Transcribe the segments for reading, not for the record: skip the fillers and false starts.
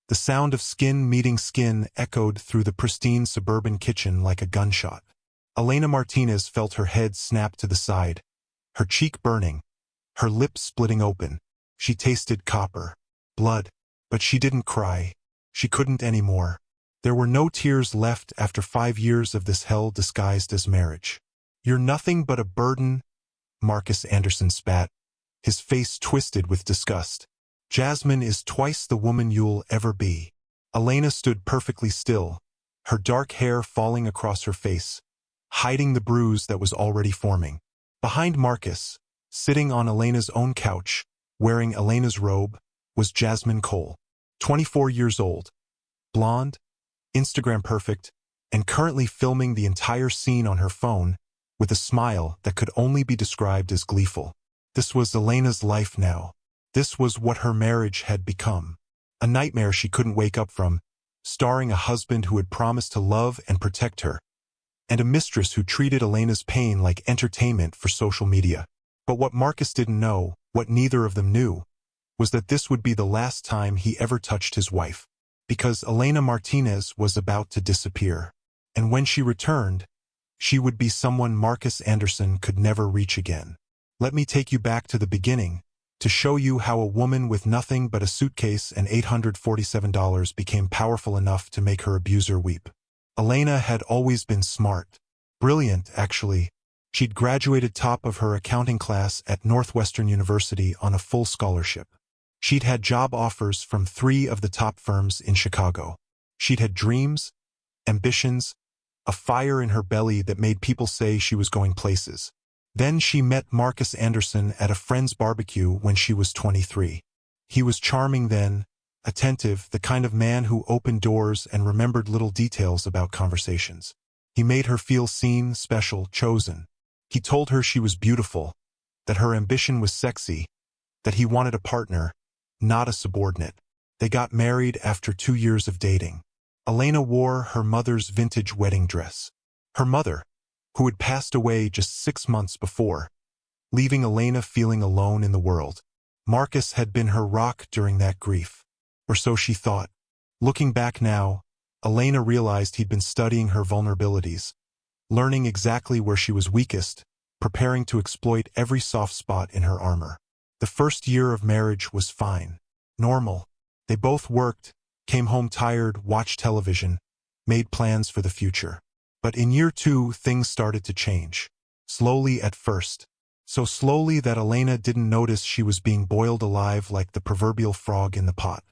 The sound of skin meeting skin echoed through the pristine suburban kitchen like a gunshot. Elena Martinez felt her head snap to the side, her cheek burning, her lips splitting open. She tasted copper, blood, but she didn't cry. She couldn't anymore. There were no tears left after 5 years of this hell disguised as marriage. "You're nothing but a burden," Marcus Anderson spat, his face twisted with disgust. "Jasmine is twice the woman you'll ever be." Elena stood perfectly still, her dark hair falling across her face, hiding the bruise that was already forming. Behind Marcus, sitting on Elena's own couch, wearing Elena's robe, was Jasmine Cole, 24 years old, blonde, Instagram perfect, and currently filming the entire scene on her phone with a smile that could only be described as gleeful. This was Elena's life now. This was what her marriage had become. A nightmare she couldn't wake up from, starring a husband who had promised to love and protect her, and a mistress who treated Elena's pain like entertainment for social media. But what Marcus didn't know, what neither of them knew, was that this would be the last time he ever touched his wife. Because Elena Martinez was about to disappear. And when she returned, she would be someone Marcus Anderson could never reach again. Let me take you back to the beginning, to show you how a woman with nothing but a suitcase and $847 became powerful enough to make her abuser weep. Elena had always been smart. Brilliant, actually. She'd graduated top of her accounting class at Northwestern University on a full scholarship. She'd had job offers from 3 of the top firms in Chicago. She'd had dreams, ambitions, a fire in her belly that made people say she was going places. Then she met Marcus Anderson at a friend's barbecue when she was 23. He was charming then, attentive, the kind of man who opened doors and remembered little details about conversations. He made her feel seen, special, chosen. He told her she was beautiful, that her ambition was sexy, that he wanted a partner, not a subordinate. They got married after 2 years of dating. Elena wore her mother's vintage wedding dress. Her mother, who had passed away just 6 months before, leaving Elena feeling alone in the world. Marcus had been her rock during that grief. Or so she thought. Looking back now, Elena realized he'd been studying her vulnerabilities, learning exactly where she was weakest, preparing to exploit every soft spot in her armor. The first year of marriage was fine. Normal. They both worked, came home tired, watched television, made plans for the future. But in year 2, things started to change. Slowly at first. So slowly that Elena didn't notice she was being boiled alive like the proverbial frog in the pot.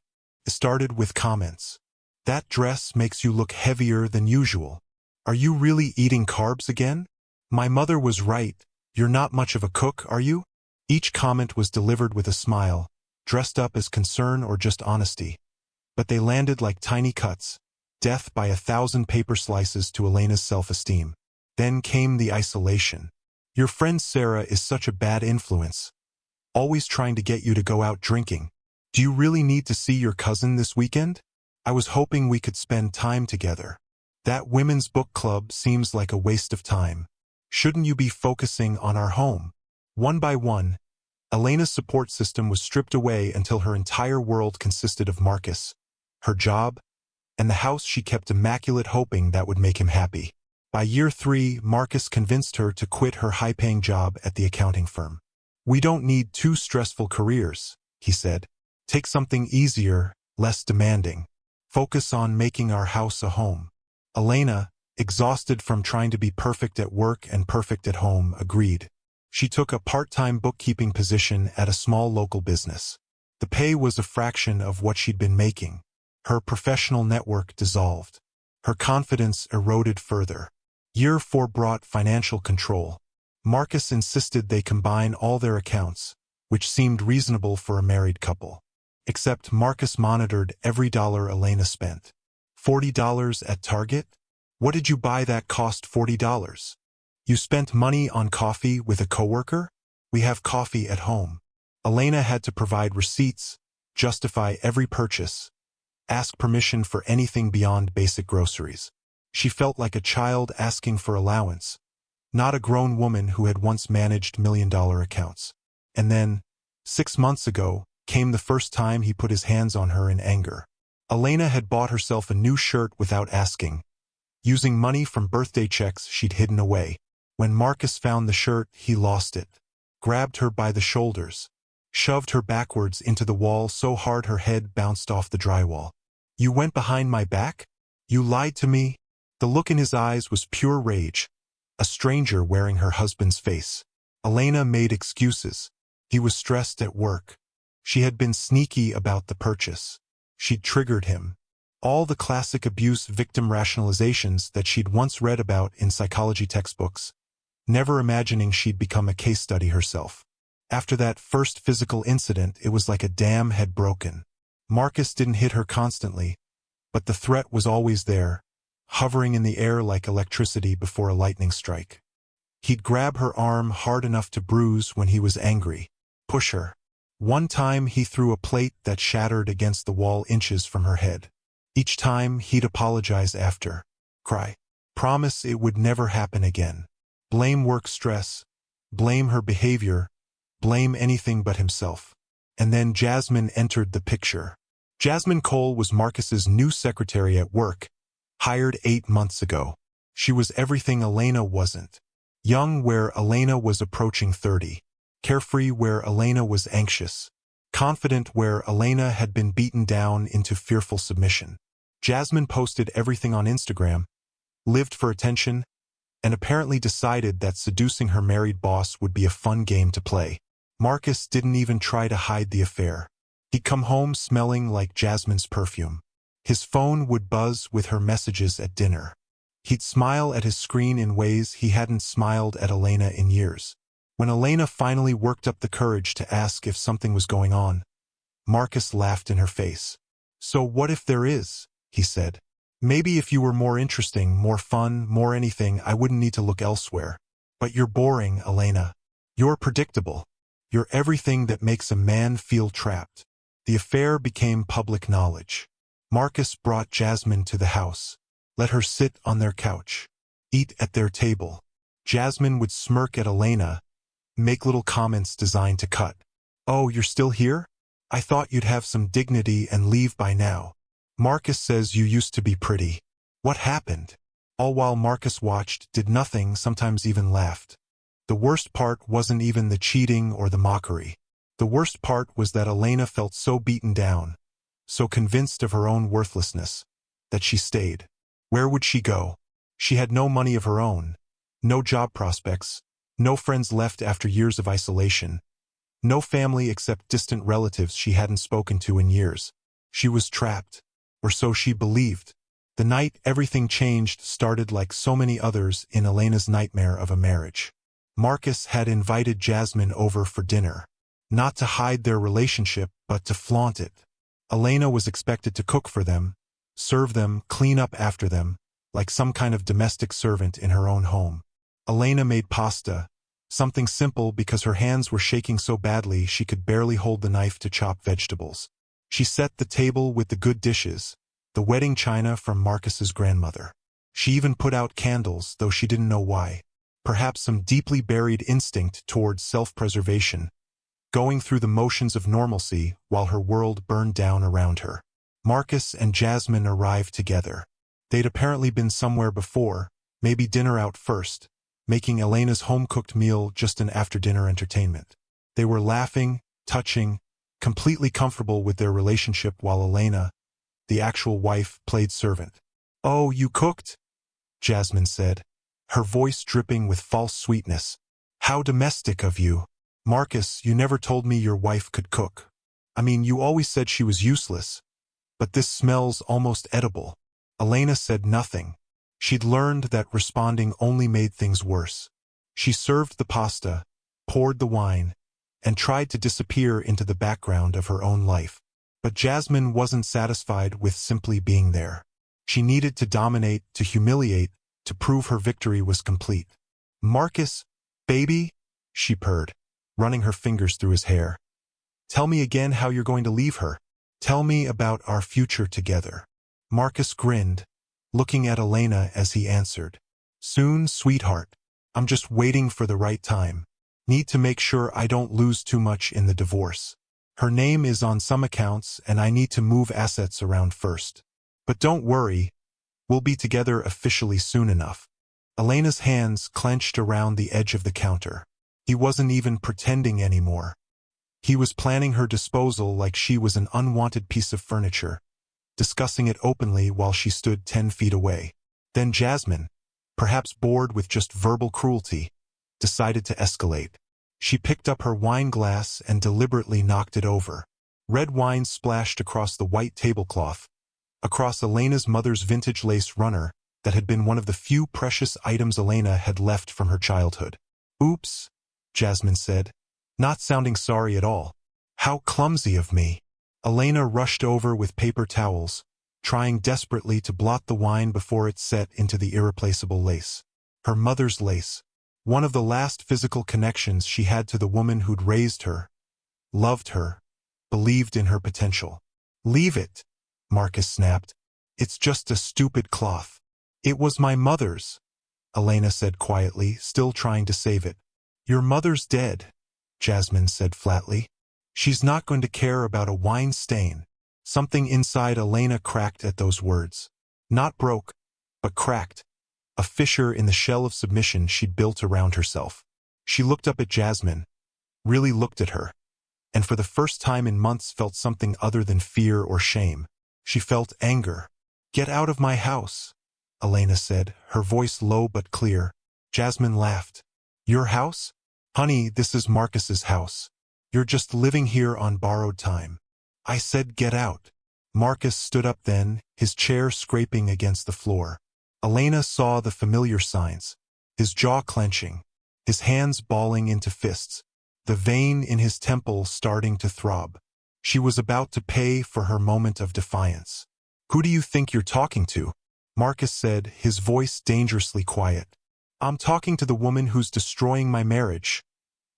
It started with comments. "That dress makes you look heavier than usual. Are you really eating carbs again? My mother was right. You're not much of a cook, are you?" Each comment was delivered with a smile, dressed up as concern or just honesty. But they landed like tiny cuts, death by 1,000 paper slices to Elena's self-esteem. Then came the isolation. "Your friend Sarah is such a bad influence. Always trying to get you to go out drinking. Do you really need to see your cousin this weekend? I was hoping we could spend time together. That women's book club seems like a waste of time. Shouldn't you be focusing on our home?" One by one, Elena's support system was stripped away until her entire world consisted of Marcus, her job, and the house she kept immaculate, hoping that would make him happy. By year 3, Marcus convinced her to quit her high-paying job at the accounting firm. "We don't need 2 stressful careers," he said. "Take something easier, less demanding. Focus on making our house a home." Elena, exhausted from trying to be perfect at work and perfect at home, agreed. She took a part-time bookkeeping position at a small local business. The pay was a fraction of what she'd been making. Her professional network dissolved. Her confidence eroded further. Year 4 brought financial control. Marcus insisted they combine all their accounts, which seemed reasonable for a married couple. Except Marcus monitored every dollar Elena spent. $40 at Target? What did you buy that cost $40? You spent money on coffee with a coworker? We have coffee at home. Elena had to provide receipts, justify every purchase, ask permission for anything beyond basic groceries. She felt like a child asking for allowance, not a grown woman who had once managed million-dollar accounts. And then, 6 months ago, came the first time he put his hands on her in anger. Elena had bought herself a new shirt without asking, using money from birthday checks she'd hidden away. When Marcus found the shirt, he lost it, grabbed her by the shoulders, shoved her backwards into the wall so hard her head bounced off the drywall. "You went behind my back? You lied to me?" The look in his eyes was pure rage, a stranger wearing her husband's face. Elena made excuses. He was stressed at work. She had been sneaky about the purchase. She'd triggered him. All the classic abuse victim rationalizations that she'd once read about in psychology textbooks, never imagining she'd become a case study herself. After that first physical incident, it was like a dam had broken. Marcus didn't hit her constantly, but the threat was always there, hovering in the air like electricity before a lightning strike. He'd grab her arm hard enough to bruise when he was angry, push her. One time he threw a plate that shattered against the wall inches from her head. Each time he'd apologize after, cry, promise it would never happen again. Blame work stress, blame her behavior, blame anything but himself. And then Jasmine entered the picture. Jasmine Cole was Marcus's new secretary at work, hired 8 months ago. She was everything Elena wasn't. Young where Elena was approaching 30. Carefree where Elena was anxious. Confident where Elena had been beaten down into fearful submission. Jasmine posted everything on Instagram, lived for attention, and apparently decided that seducing her married boss would be a fun game to play. Marcus didn't even try to hide the affair. He'd come home smelling like Jasmine's perfume. His phone would buzz with her messages at dinner. He'd smile at his screen in ways he hadn't smiled at Elena in years. When Elena finally worked up the courage to ask if something was going on, Marcus laughed in her face. "So what if there is?" he said. "Maybe if you were more interesting, more fun, more anything, I wouldn't need to look elsewhere. But you're boring, Elena. You're predictable. You're everything that makes a man feel trapped." The affair became public knowledge. Marcus brought Jasmine to the house, let her sit on their couch, eat at their table. Jasmine would smirk at Elena, make little comments designed to cut. "Oh, you're still here? I thought you'd have some dignity and leave by now. Marcus says you used to be pretty. What happened?" All while Marcus watched, did nothing, sometimes even laughed. The worst part wasn't even the cheating or the mockery. The worst part was that Elena felt so beaten down, so convinced of her own worthlessness, that she stayed. Where would she go? She had no money of her own, no job prospects, no friends left after years of isolation, no family except distant relatives she hadn't spoken to in years. She was trapped, or so she believed. The night everything changed started like so many others in Elena's nightmare of a marriage. Marcus had invited Jasmine over for dinner, not to hide their relationship, but to flaunt it. Elena was expected to cook for them, serve them, clean up after them, like some kind of domestic servant in her own home. Elena made pasta, something simple because her hands were shaking so badly she could barely hold the knife to chop vegetables. She set the table with the good dishes, the wedding china from Marcus's grandmother. She even put out candles, though she didn't know why. Perhaps some deeply buried instinct towards self-preservation, going through the motions of normalcy while her world burned down around her. Marcus and Jasmine arrived together. They'd apparently been somewhere before, maybe dinner out first, making Elena's home-cooked meal just an after-dinner entertainment. They were laughing, touching, completely comfortable with their relationship while Elena, the actual wife, played servant. "Oh, you cooked?" Jasmine said, her voice dripping with false sweetness. "How domestic of you. Marcus, you never told me your wife could cook. I mean, you always said she was useless. But this smells almost edible." Elena said nothing. She'd learned that responding only made things worse. She served the pasta, poured the wine, and tried to disappear into the background of her own life. But Jasmine wasn't satisfied with simply being there. She needed to dominate, to humiliate, to prove her victory was complete. "Marcus, baby," she purred, running her fingers through his hair. "Tell me again how you're going to leave her. Tell me about our future together." Marcus grinned, looking at Elena as he answered. "Soon, sweetheart. I'm just waiting for the right time. Need to make sure I don't lose too much in the divorce." Her name is on some accounts and I need to move assets around first. But don't worry, we'll be together officially soon enough. Elena's hands clenched around the edge of the counter. He wasn't even pretending anymore. He was planning her disposal like she was an unwanted piece of furniture, discussing it openly while she stood 10 feet away. Then Jasmine, perhaps bored with just verbal cruelty, decided to escalate. She picked up her wine glass and deliberately knocked it over. Red wine splashed across the white tablecloth, across Elena's mother's vintage lace runner that had been one of the few precious items Elena had left from her childhood. "Oops," Jasmine said, not sounding sorry at all. "How clumsy of me." Elena rushed over with paper towels, trying desperately to blot the wine before it set into the irreplaceable lace. Her mother's lace, one of the last physical connections she had to the woman who'd raised her, loved her, believed in her potential. "Leave it," Marcus snapped. "It's just a stupid cloth." "It was my mother's," Elena said quietly, still trying to save it. "Your mother's dead," Jasmine said flatly. "She's not going to care about a wine stain." Something inside Elena cracked at those words. Not broke, but cracked. A fissure in the shell of submission she'd built around herself. She looked up at Jasmine, really looked at her, and for the first time in months felt something other than fear or shame. She felt anger. "Get out of my house," Elena said, her voice low but clear. Jasmine laughed. "Your house? Honey, this is Marcus's house. You're just living here on borrowed time." "I said get out." Marcus stood up then, his chair scraping against the floor. Elena saw the familiar signs, his jaw clenching, his hands balling into fists, the vein in his temple starting to throb. She was about to pay for her moment of defiance. "Who do you think you're talking to?" Marcus said, his voice dangerously quiet. "I'm talking to the woman who's destroying my marriage,"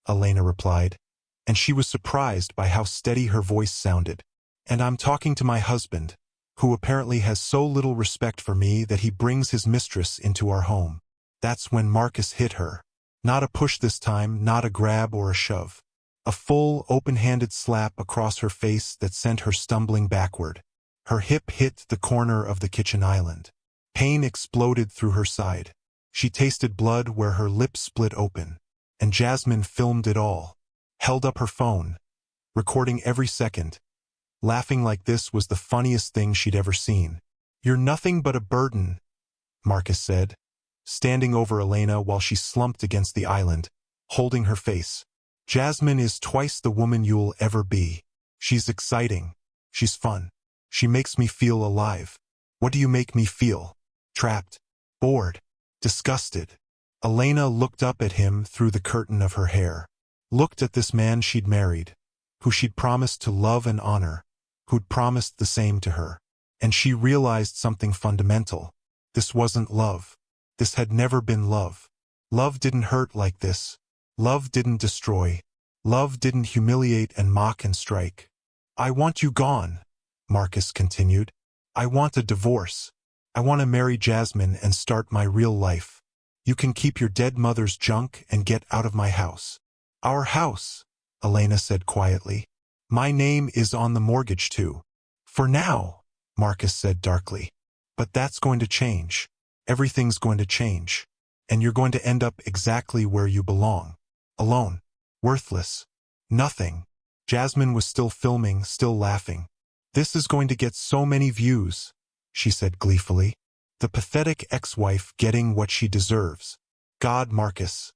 Elena replied, and she was surprised by how steady her voice sounded. "And I'm talking to my husband, who apparently has so little respect for me that he brings his mistress into our home." That's when Marcus hit her. Not a push this time, not a grab or a shove. A full, open-handed slap across her face that sent her stumbling backward. Her hip hit the corner of the kitchen island. Pain exploded through her side. She tasted blood where her lips split open. And Jasmine filmed it all. Held up her phone, recording every second. Laughing like this was the funniest thing she'd ever seen. "You're nothing but a burden," Marcus said, standing over Elena while she slumped against the island, holding her face. "Jasmine is twice the woman you'll ever be. She's exciting. She's fun. She makes me feel alive." "What do you make me feel?" "Trapped. Bored. Disgusted." Elena looked up at him through the curtain of her hair. Looked at this man she'd married, who she'd promised to love and honor, who'd promised the same to her. And she realized something fundamental. This wasn't love. This had never been love. Love didn't hurt like this. Love didn't destroy. Love didn't humiliate and mock and strike. "I want you gone," Marcus continued. "I want a divorce. I want to marry Jasmine and start my real life. You can keep your dead mother's junk and get out of my house." "Our house," Elena said quietly. "My name is on the mortgage too." "For now," Marcus said darkly. "But that's going to change. Everything's going to change. And you're going to end up exactly where you belong. Alone. Worthless. Nothing." Jasmine was still filming, still laughing. "This is going to get so many views," she said gleefully. "The pathetic ex-wife getting what she deserves. God, Marcus,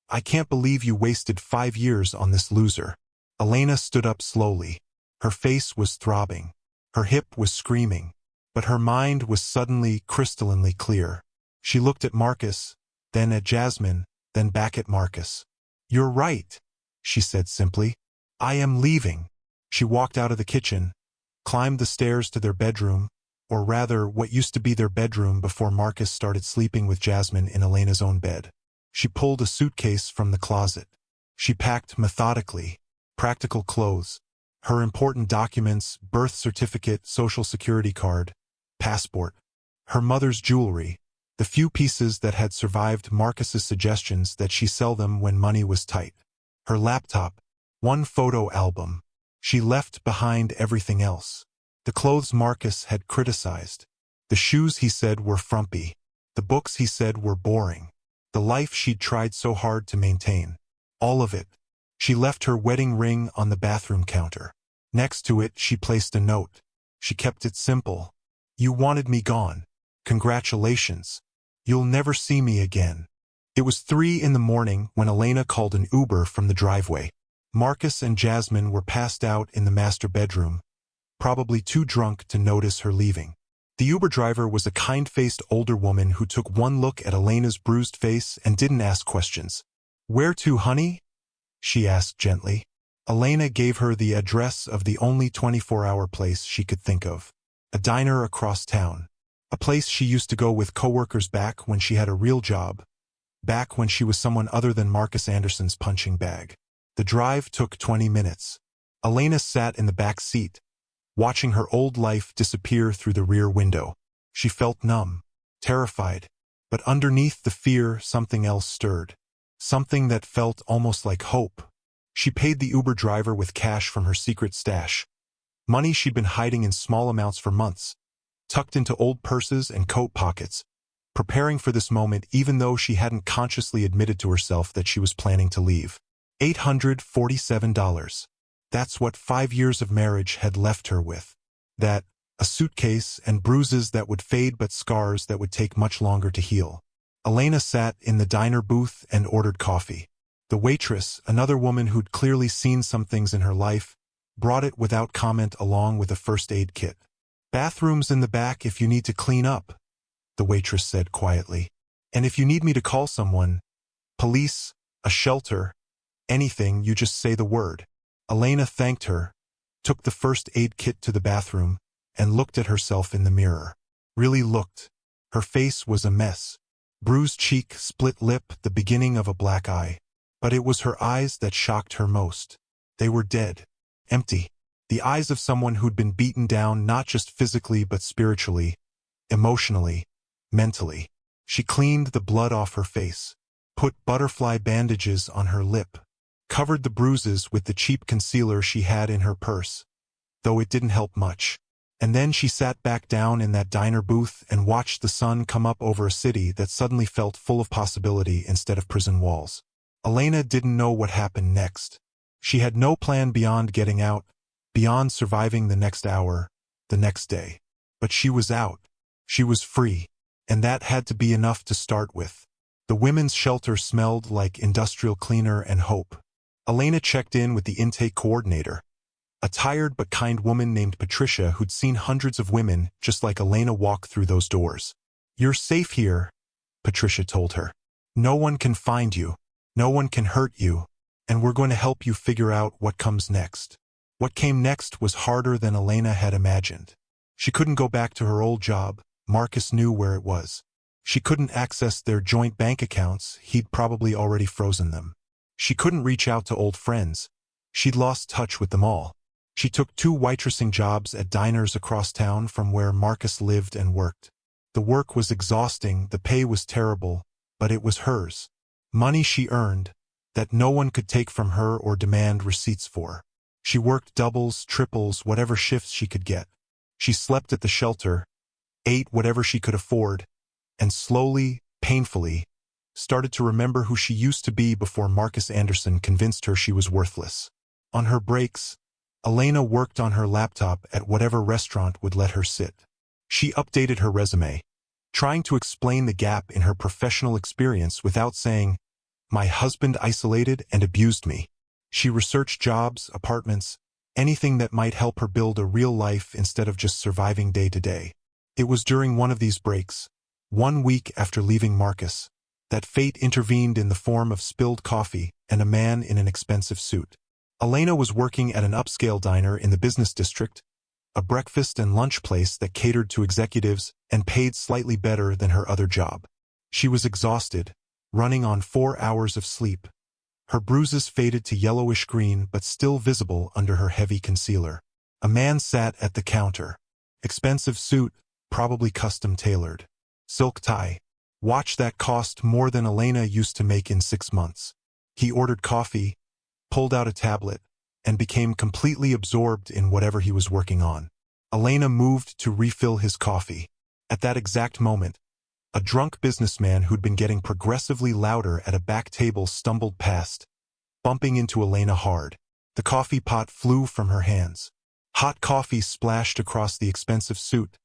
I can't believe you wasted 5 years on this loser." Elena stood up slowly. Her face was throbbing. Her hip was screaming. But her mind was suddenly crystallinely clear. She looked at Marcus, then at Jasmine, then back at Marcus. "You're right," she said simply. "I am leaving." She walked out of the kitchen, climbed the stairs to their bedroom, or rather what used to be their bedroom before Marcus started sleeping with Jasmine in Elena's own bed. She pulled a suitcase from the closet. She packed methodically, practical clothes, her important documents, birth certificate, social security card, passport, her mother's jewelry, the few pieces that had survived Marcus's suggestions that she sell them when money was tight, her laptop, one photo album, She left behind everything else. The clothes Marcus had criticized. The shoes he said were frumpy. The books he said were boring. The life she'd tried so hard to maintain. All of it. She left her wedding ring on the bathroom counter. Next to it she placed a note. She kept it simple. You wanted me gone. Congratulations. You'll never see me again. It was 3 in the morning when Elena called an Uber from the driveway. Marcus and Jasmine were passed out in the master bedroom, probably too drunk to notice her leaving. The Uber driver was a kind-faced older woman who took one look at Elena's bruised face and didn't ask questions. "Where to, honey?" she asked gently. Elena gave her the address of the only 24-hour place she could think of. A diner across town. A place she used to go with coworkers back when she had a real job. Back when she was someone other than Marcus Anderson's punching bag. The drive took 20 minutes. Elena sat in the back seat, watching her old life disappear through the rear window. She felt numb, terrified, but underneath the fear something else stirred. Something that felt almost like hope. She paid the Uber driver with cash from her secret stash. Money she'd been hiding in small amounts for months, tucked into old purses and coat pockets, preparing for this moment even though she hadn't consciously admitted to herself that she was planning to leave. $847. That's what 5 years of marriage had left her with. That, a suitcase and bruises that would fade but scars that would take much longer to heal. Elena sat in the diner booth and ordered coffee. The waitress, another woman who'd clearly seen some things in her life, brought it without comment along with a first aid kit. "Bathrooms in the back if you need to clean up," the waitress said quietly. "And if you need me to call someone, police, a shelter, anything, you just say the word." Elena thanked her, took the first aid kit to the bathroom, and looked at herself in the mirror. Really looked. Her face was a mess. Bruised cheek, split lip, the beginning of a black eye. But it was her eyes that shocked her most. They were dead. Empty. The eyes of someone who'd been beaten down not just physically but spiritually, emotionally, mentally. She cleaned the blood off her face, put butterfly bandages on her lip, covered the bruises with the cheap concealer she had in her purse, though it didn't help much. And then she sat back down in that diner booth and watched the sun come up over a city that suddenly felt full of possibility instead of prison walls. Elena didn't know what happened next. She had no plan beyond getting out, beyond surviving the next hour, the next day. But she was out. She was free. And that had to be enough to start with. The women's shelter smelled like industrial cleaner and hope. Elena checked in with the intake coordinator, a tired but kind woman named Patricia who'd seen hundreds of women just like Elena walk through those doors. "You're safe here," Patricia told her. "No one can find you. No one can hurt you. And we're going to help you figure out what comes next." What came next was harder than Elena had imagined. She couldn't go back to her old job. Marcus knew where it was. She couldn't access their joint bank accounts. He'd probably already frozen them. She couldn't reach out to old friends. She'd lost touch with them all. She took 2 waitressing jobs at diners across town from where Marcus lived and worked. The work was exhausting, the pay was terrible, but it was hers. Money she earned, that no one could take from her or demand receipts for. She worked doubles, triples, whatever shifts she could get. She slept at the shelter, ate whatever she could afford, and slowly, painfully, started to remember who she used to be before Marcus Anderson convinced her she was worthless. On her breaks, Elena worked on her laptop at whatever restaurant would let her sit. She updated her resume, trying to explain the gap in her professional experience without saying, "My husband isolated and abused me." She researched jobs, apartments, anything that might help her build a real life instead of just surviving day to day. It was during one of these breaks, 1 week after leaving Marcus, that fate intervened in the form of spilled coffee and a man in an expensive suit. Elena was working at an upscale diner in the business district, a breakfast and lunch place that catered to executives and paid slightly better than her other job. She was exhausted, running on 4 hours of sleep. Her bruises faded to yellowish green but still visible under her heavy concealer. A man sat at the counter. Expensive suit, probably custom-tailored. Silk tie. Watch that cost more than Elena used to make in 6 months. He ordered coffee, pulled out a tablet, and became completely absorbed in whatever he was working on. Elena moved to refill his coffee. At that exact moment, a drunk businessman who'd been getting progressively louder at a back table stumbled past, bumping into Elena hard. The coffee pot flew from her hands. Hot coffee splashed across the expensive suit,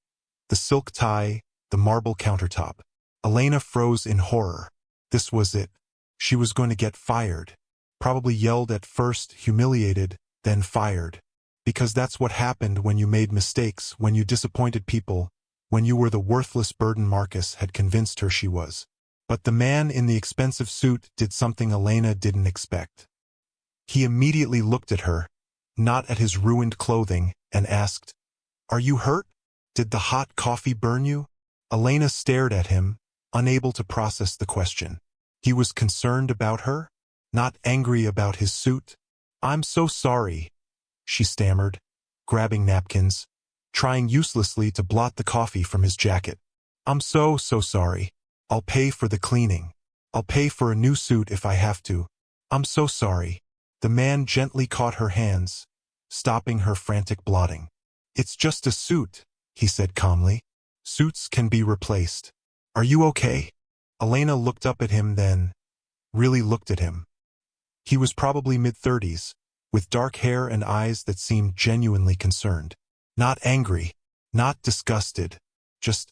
the silk tie, the marble countertop. Elena froze in horror. This was it. She was going to get fired. Probably yelled at first, humiliated, then fired. Because that's what happened when you made mistakes, when you disappointed people, when you were the worthless burden Marcus had convinced her she was. But the man in the expensive suit did something Elena didn't expect. He immediately looked at her, not at his ruined clothing, and asked, "Are you hurt? Did the hot coffee burn you?" Elena stared at him, unable to process the question. He was concerned about her, not angry about his suit. "I'm so sorry," she stammered, grabbing napkins, trying uselessly to blot the coffee from his jacket. "I'm so sorry. I'll pay for the cleaning. I'll pay for a new suit if I have to. I'm so sorry." The man gently caught her hands, stopping her frantic blotting. "It's just a suit," he said calmly. "Suits can be replaced. Are you okay?" Elena looked up at him then, really looked at him. He was probably mid-30s, with dark hair and eyes that seemed genuinely concerned. Not angry, not disgusted, just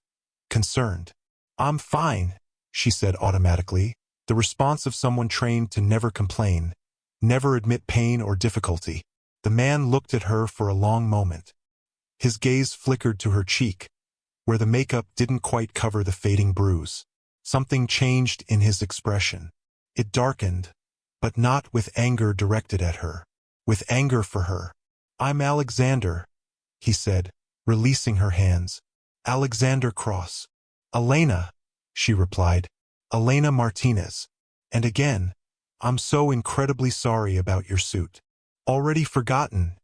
concerned. "I'm fine," she said automatically, the response of someone trained to never complain, never admit pain or difficulty. The man looked at her for a long moment. His gaze flickered to her cheek, where the makeup didn't quite cover the fading bruise. Something changed in his expression. It darkened, but not with anger directed at her. With anger for her. "I'm Alexander," he said, releasing her hands. "Alexander Cross." "Elena," she replied. "Elena Martinez. And again, I'm so incredibly sorry about your suit." "Already forgotten,"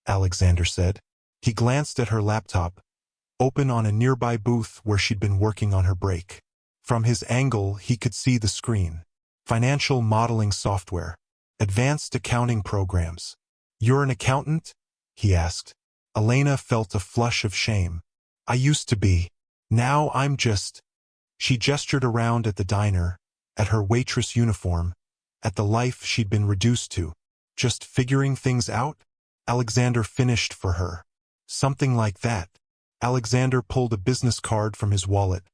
Alexander said. He glanced at her laptop, open on a nearby booth where she'd been working on her break. From his angle, he could see the screen. Financial modeling software. Advanced accounting programs. "You're an accountant?" he asked. Elena felt a flush of shame. "I used to be. Now I'm just—" She gestured around at the diner, at her waitress uniform, at the life she'd been reduced to. "Just figuring things out?" Alexander finished for her. "Something like that." Alexander pulled a business card from his wallet,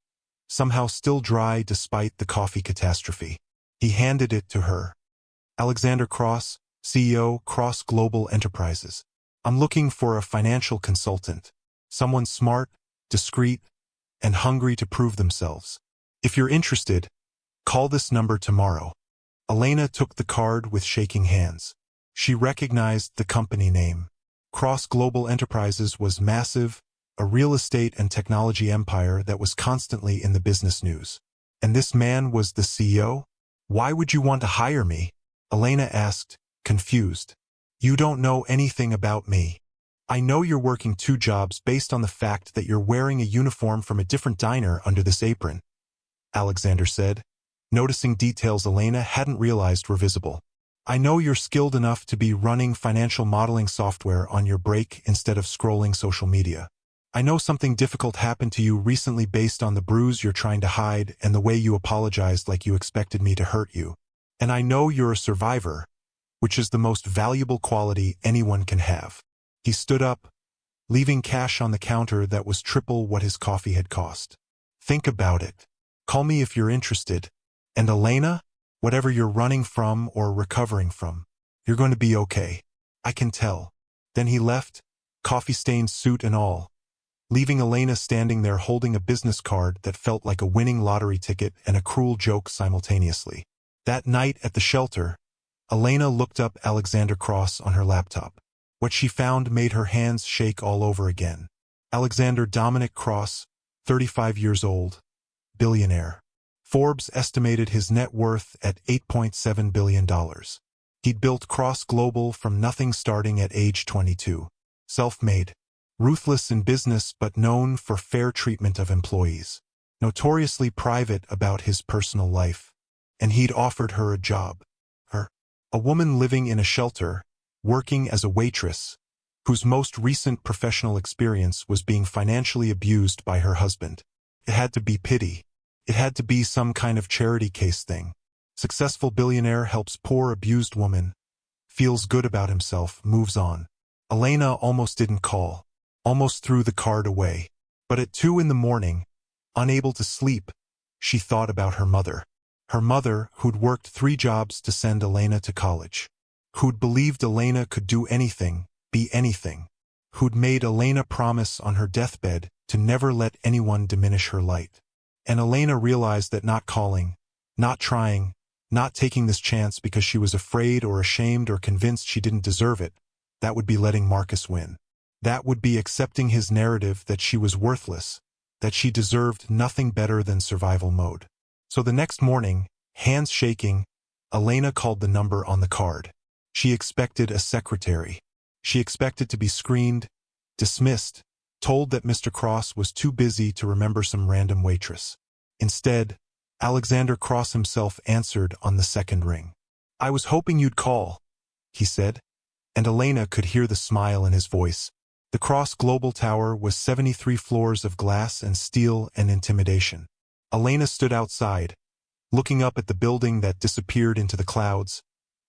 somehow still dry despite the coffee catastrophe. He handed it to her. "Alexander Cross, CEO, Cross Global Enterprises. I'm looking for a financial consultant. Someone smart, discreet, and hungry to prove themselves. If you're interested, call this number tomorrow." Elena took the card with shaking hands. She recognized the company name. Cross Global Enterprises was massive, a real estate and technology empire that was constantly in the business news. And this man was the CEO? "Why would you want to hire me?" Elena asked, confused. "You don't know anything about me. I know you're working 2 jobs based on the fact that you're wearing a uniform from a different diner under this apron," Alexander said, noticing details Elena hadn't realized were visible. "I know you're skilled enough to be running financial modeling software on your break instead of scrolling social media. I know something difficult happened to you recently based on the bruise you're trying to hide and the way you apologized like you expected me to hurt you. And I know you're a survivor, which is the most valuable quality anyone can have." He stood up, leaving cash on the counter that was triple what his coffee had cost. "Think about it. Call me if you're interested. And Elena, whatever you're running from or recovering from, you're going to be okay. I can tell." Then he left, coffee-stained suit and all, leaving Elena standing there holding a business card that felt like a winning lottery ticket and a cruel joke simultaneously. That night at the shelter, Elena looked up Alexander Cross on her laptop. What she found made her hands shake all over again. Alexander Dominic Cross, 35 years old, billionaire. Forbes estimated his net worth at $8.7 billion. He'd built Cross Global from nothing starting at age 22. Self-made. Ruthless in business but known for fair treatment of employees. Notoriously private about his personal life. And he'd offered her a job. Her. A woman living in a shelter, working as a waitress, whose most recent professional experience was being financially abused by her husband. It had to be pity. It had to be some kind of charity case thing. Successful billionaire helps poor abused woman, feels good about himself, moves on. Elena almost didn't call, almost threw the card away. But at 2 in the morning, unable to sleep, she thought about her mother. Her mother, who'd worked 3 jobs to send Elena to college. Who'd believed Elena could do anything, be anything. Who'd made Elena promise on her deathbed to never let anyone diminish her light. And Elena realized that not calling, not trying, not taking this chance because she was afraid or ashamed or convinced she didn't deserve it, that would be letting Marcus win. That would be accepting his narrative that she was worthless, that she deserved nothing better than survival mode. So the next morning, hands shaking, Elena called the number on the card. She expected a secretary. She expected to be screened, dismissed, told that Mr. Cross was too busy to remember some random waitress. Instead, Alexander Cross himself answered on the second ring. "I was hoping you'd call," he said, and Elena could hear the smile in his voice. The Cross Global Tower was 73 floors of glass and steel and intimidation. Elena stood outside, looking up at the building that disappeared into the clouds,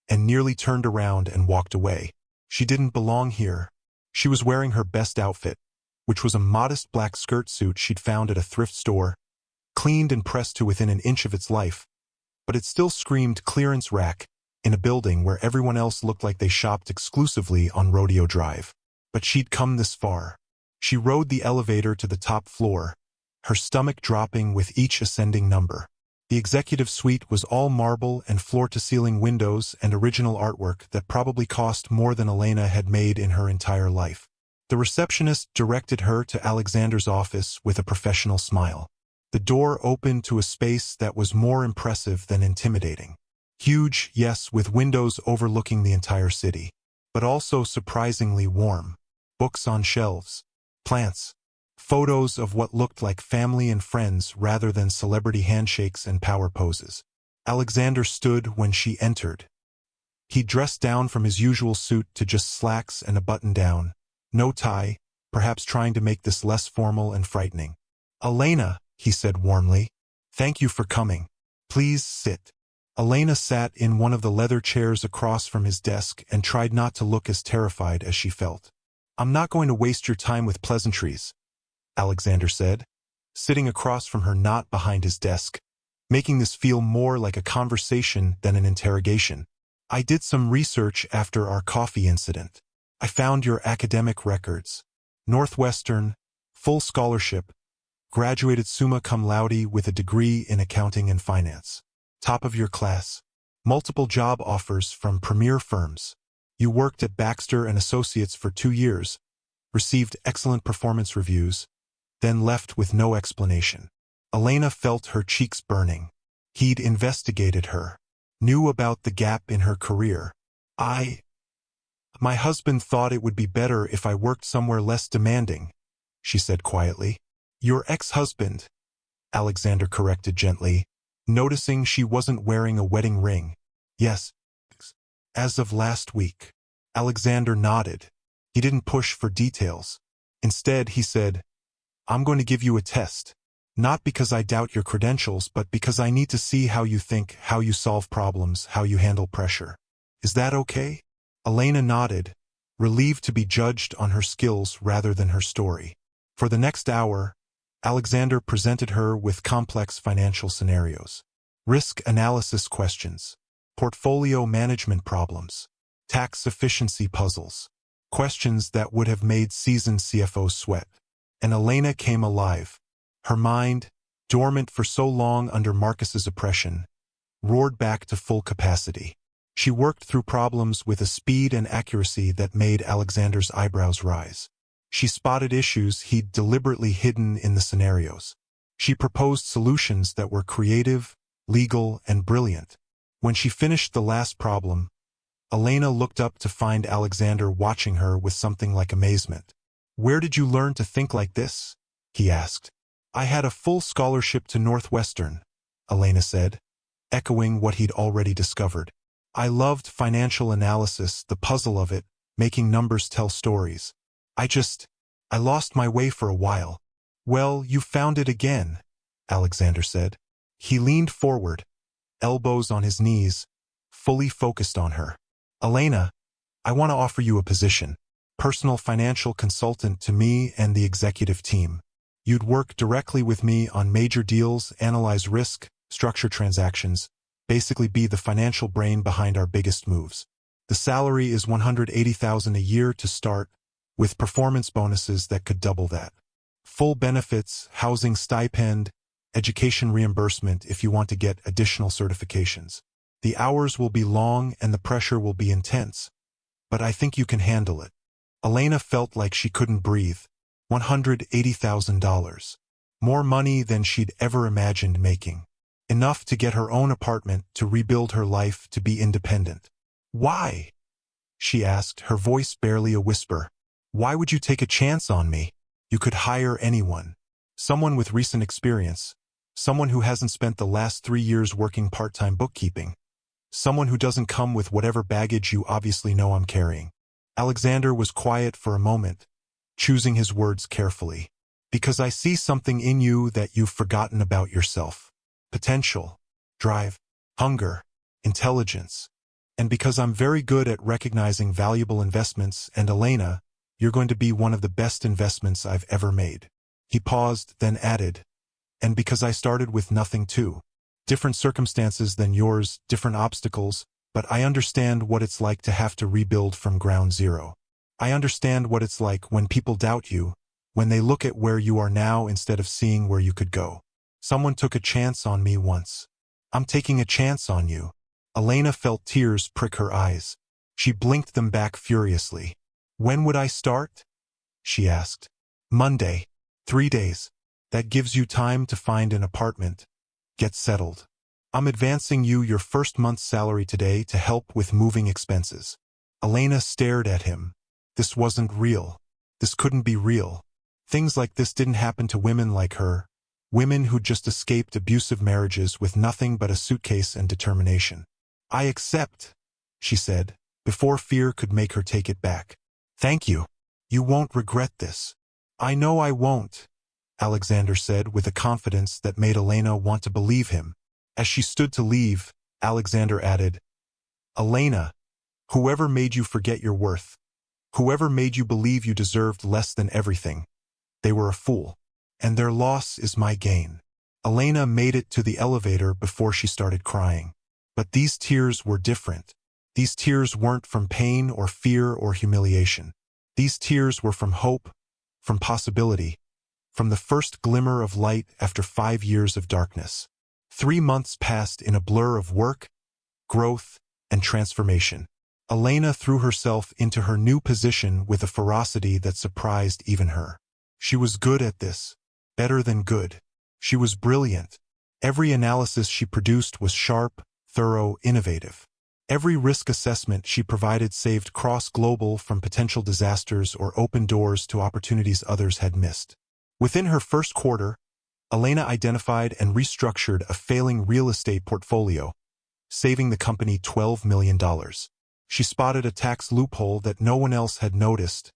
and nearly turned around and walked away. She didn't belong here. She was wearing her best outfit, which was a modest black skirt suit she'd found at a thrift store, cleaned and pressed to within an inch of its life, but it still screamed clearance rack in a building where everyone else looked like they shopped exclusively on Rodeo Drive. But she'd come this far. She rode the elevator to the top floor, her stomach dropping with each ascending number. The executive suite was all marble and floor-to-ceiling windows and original artwork that probably cost more than Elena had made in her entire life. The receptionist directed her to Alexander's office with a professional smile. The door opened to a space that was more impressive than intimidating. Huge, yes, with windows overlooking the entire city, but also surprisingly warm. Books on shelves, plants, photos of what looked like family and friends rather than celebrity handshakes and power poses. Alexander stood when she entered. He dressed down from his usual suit to just slacks and a button-down, no tie, perhaps trying to make this less formal and frightening. "Elena," he said warmly, "thank you for coming. Please sit." Elena sat in one of the leather chairs across from his desk and tried not to look as terrified as she felt. "I'm not going to waste your time with pleasantries," Alexander said, sitting across from her, not behind his desk, making this feel more like a conversation than an interrogation. "I did some research after our coffee incident. I found your academic records. Northwestern, full scholarship, graduated summa cum laude with a degree in accounting and finance. Top of your class. Multiple job offers from premier firms. You worked at Baxter and Associates for 2 years, received excellent performance reviews, then left with no explanation." Elena felt her cheeks burning. He'd investigated her, knew about the gap in her career. My husband thought it would be better if I worked somewhere less demanding," she said quietly. "Your ex-husband," Alexander corrected gently, noticing she wasn't wearing a wedding ring. "Yes, as of last week." Alexander nodded. He didn't push for details. Instead, he said, "I'm going to give you a test. Not because I doubt your credentials, but because I need to see how you think, how you solve problems, how you handle pressure. Is that okay?" Elena nodded, relieved to be judged on her skills rather than her story. For the next hour, Alexander presented her with complex financial scenarios, risk analysis questions, portfolio management problems, tax efficiency puzzles, questions that would have made seasoned CFOs sweat. And Elena came alive. Her mind, dormant for so long under Marcus's oppression, roared back to full capacity. She worked through problems with a speed and accuracy that made Alexander's eyebrows rise. She spotted issues he'd deliberately hidden in the scenarios. She proposed solutions that were creative, legal, and brilliant. When she finished the last problem, Elena looked up to find Alexander watching her with something like amazement. "Where did you learn to think like this?" he asked. "I had a full scholarship to Northwestern," Elena said, echoing what he'd already discovered. I loved financial analysis, the puzzle of it, making numbers tell stories. I lost my way for a while. Well, you found it again, Alexander said. He leaned forward, elbows on his knees, fully focused on her. Elena, I want to offer you a position. Personal financial consultant to me and the executive team. You'd work directly with me on major deals, analyze risk, structure transactions, basically be the financial brain behind our biggest moves. The salary is $180,000 a year to start, with performance bonuses that could double that. Full benefits, housing stipend, education reimbursement if you want to get additional certifications. The hours will be long and the pressure will be intense, but I think you can handle it. Elena felt like she couldn't breathe. $180,000. More money than she'd ever imagined making. Enough to get her own apartment, to rebuild her life, to be independent. Why? She asked, her voice barely a whisper. Why would you take a chance on me? You could hire anyone. Someone with recent experience. Someone who hasn't spent the last 3 years working part-time bookkeeping. Someone who doesn't come with whatever baggage you obviously know I'm carrying. Alexander was quiet for a moment, choosing his words carefully. Because I see something in you that you've forgotten about yourself. Potential, drive, hunger, intelligence. And because I'm very good at recognizing valuable investments, and Elena, you're going to be one of the best investments I've ever made. He paused, then added, and because I started with nothing too. Different circumstances than yours, different obstacles, but I understand what it's like to have to rebuild from ground zero. I understand what it's like when people doubt you, when they look at where you are now instead of seeing where you could go. Someone took a chance on me once. I'm taking a chance on you. Elena felt tears prick her eyes. She blinked them back furiously. When would I start? She asked. Monday. 3 days. That gives you time to find an apartment. Get settled. I'm advancing you your first month's salary today to help with moving expenses. Elena stared at him. This wasn't real. This couldn't be real. Things like this didn't happen to women like her, women who'd just escaped abusive marriages with nothing but a suitcase and determination. I accept, she said, before fear could make her take it back. Thank you. You won't regret this. I know I won't, Alexander said with a confidence that made Elena want to believe him. As she stood to leave, Alexander added, Elena, whoever made you forget your worth, whoever made you believe you deserved less than everything, they were a fool. And their loss is my gain. Elena made it to the elevator before she started crying. But these tears were different. These tears weren't from pain or fear or humiliation. These tears were from hope, from possibility, from the first glimmer of light after 5 years of darkness. 3 months passed in a blur of work, growth, and transformation. Elena threw herself into her new position with a ferocity that surprised even her. She was good at this. Better than good. She was brilliant. Every analysis she produced was sharp, thorough, innovative. Every risk assessment she provided saved cross-global from potential disasters or opened doors to opportunities others had missed. Within her first quarter, Elena identified and restructured a failing real estate portfolio, saving the company $12 million. She spotted a tax loophole that no one else had noticed,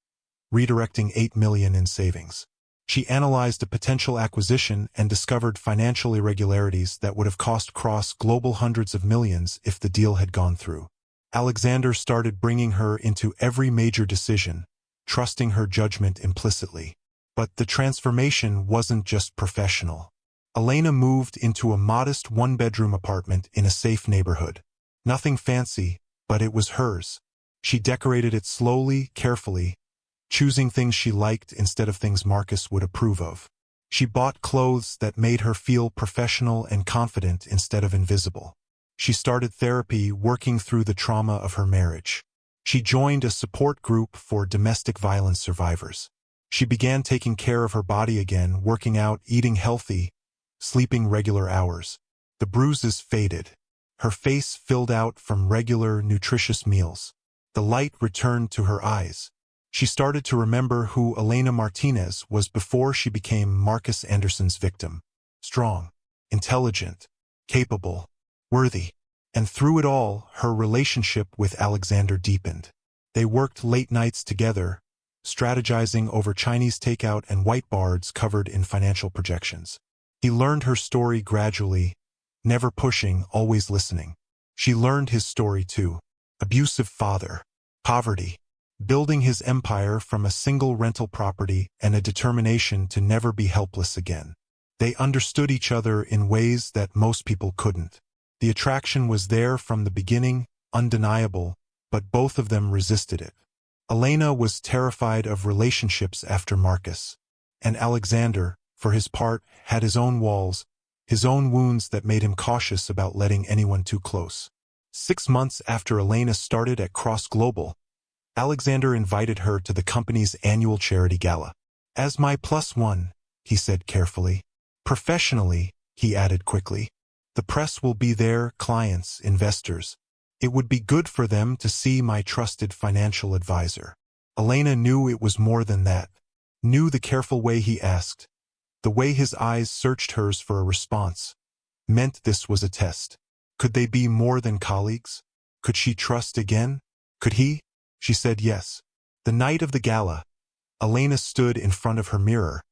redirecting $8 million in savings. She analyzed a potential acquisition and discovered financial irregularities that would have cost cross-global hundreds of millions if the deal had gone through. Alexander started bringing her into every major decision, trusting her judgment implicitly. But the transformation wasn't just professional. Elena moved into a modest 1-bedroom apartment in a safe neighborhood. Nothing fancy, but it was hers. She decorated it slowly, carefully, choosing things she liked instead of things Marcus would approve of. She bought clothes that made her feel professional and confident instead of invisible. She started therapy, working through the trauma of her marriage. She joined a support group for domestic violence survivors. She began taking care of her body again, working out, eating healthy, sleeping regular hours. The bruises faded. Her face filled out from regular, nutritious meals. The light returned to her eyes. She started to remember who Elena Martinez was before she became Marcus Anderson's victim. Strong, intelligent, capable, worthy. And through it all, her relationship with Alexander deepened. They worked late nights together, strategizing over Chinese takeout and whiteboards covered in financial projections. He learned her story gradually, never pushing, always listening. She learned his story too. Abusive father, poverty, building his empire from a single rental property and a determination to never be helpless again. They understood each other in ways that most people couldn't. The attraction was there from the beginning, undeniable, but both of them resisted it. Elena was terrified of relationships after Marcus, and Alexander, for his part, had his own walls, his own wounds that made him cautious about letting anyone too close. 6 months after Elena started at Cross Global, Alexander invited her to the company's annual charity gala. "As my +1, he said carefully. "Professionally," he added quickly. "The press will be there, clients, investors. It would be good for them to see my trusted financial advisor." Elena knew it was more than that, knew the careful way he asked, the way his eyes searched hers for a response, meant this was a test. Could they be more than colleagues? Could she trust again? Could he? She said yes. The night of the gala, Elena stood in front of her mirror,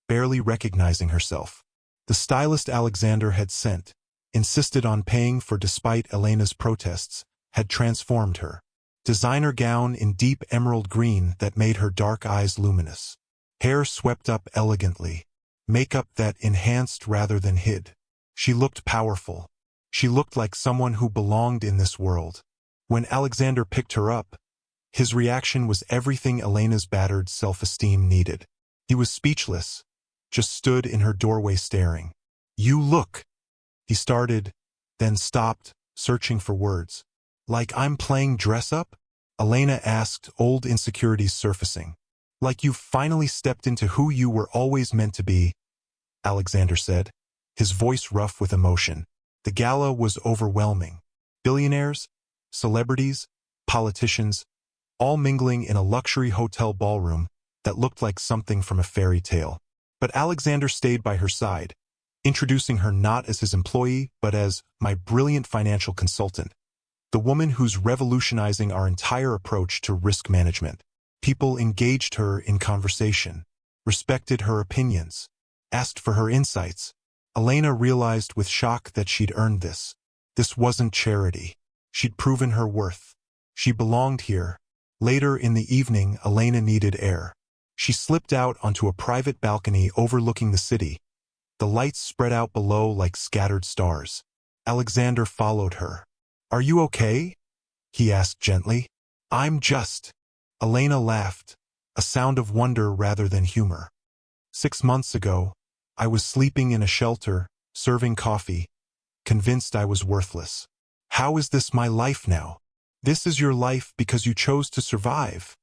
barely recognizing herself. The stylist Alexander had sent, insisted on paying for despite Elena's protests, had transformed her. Designer gown in deep emerald green that made her dark eyes luminous. Hair swept up elegantly. Makeup that enhanced rather than hid. She looked powerful. She looked like someone who belonged in this world. When Alexander picked her up, his reaction was everything Elena's battered self-esteem needed. He was speechless, just stood in her doorway staring. "You look," he started, then stopped, searching for words. "Like I'm playing dress-up?" Elena asked, old insecurities surfacing. "Like you've finally stepped into who you were always meant to be," Alexander said, his voice rough with emotion. The gala was overwhelming. Billionaires, celebrities, politicians, all mingling in a luxury hotel ballroom that looked like something from a fairy tale. But Alexander stayed by her side, introducing her not as his employee, but as my brilliant financial consultant, the woman who's revolutionizing our entire approach to risk management. People engaged her in conversation, respected her opinions, asked for her insights. Elena realized with shock that she'd earned this. This wasn't charity. She'd proven her worth. She belonged here. Later in the evening, Elena needed air. She slipped out onto a private balcony overlooking the city. The lights spread out below like scattered stars. Alexander followed her. "Are you okay?" he asked gently. "I'm just..." Elena laughed, a sound of wonder rather than humor. 6 months ago, I was sleeping in a shelter, serving coffee, convinced I was worthless. How is this my life now? "This is your life because you chose to survive,"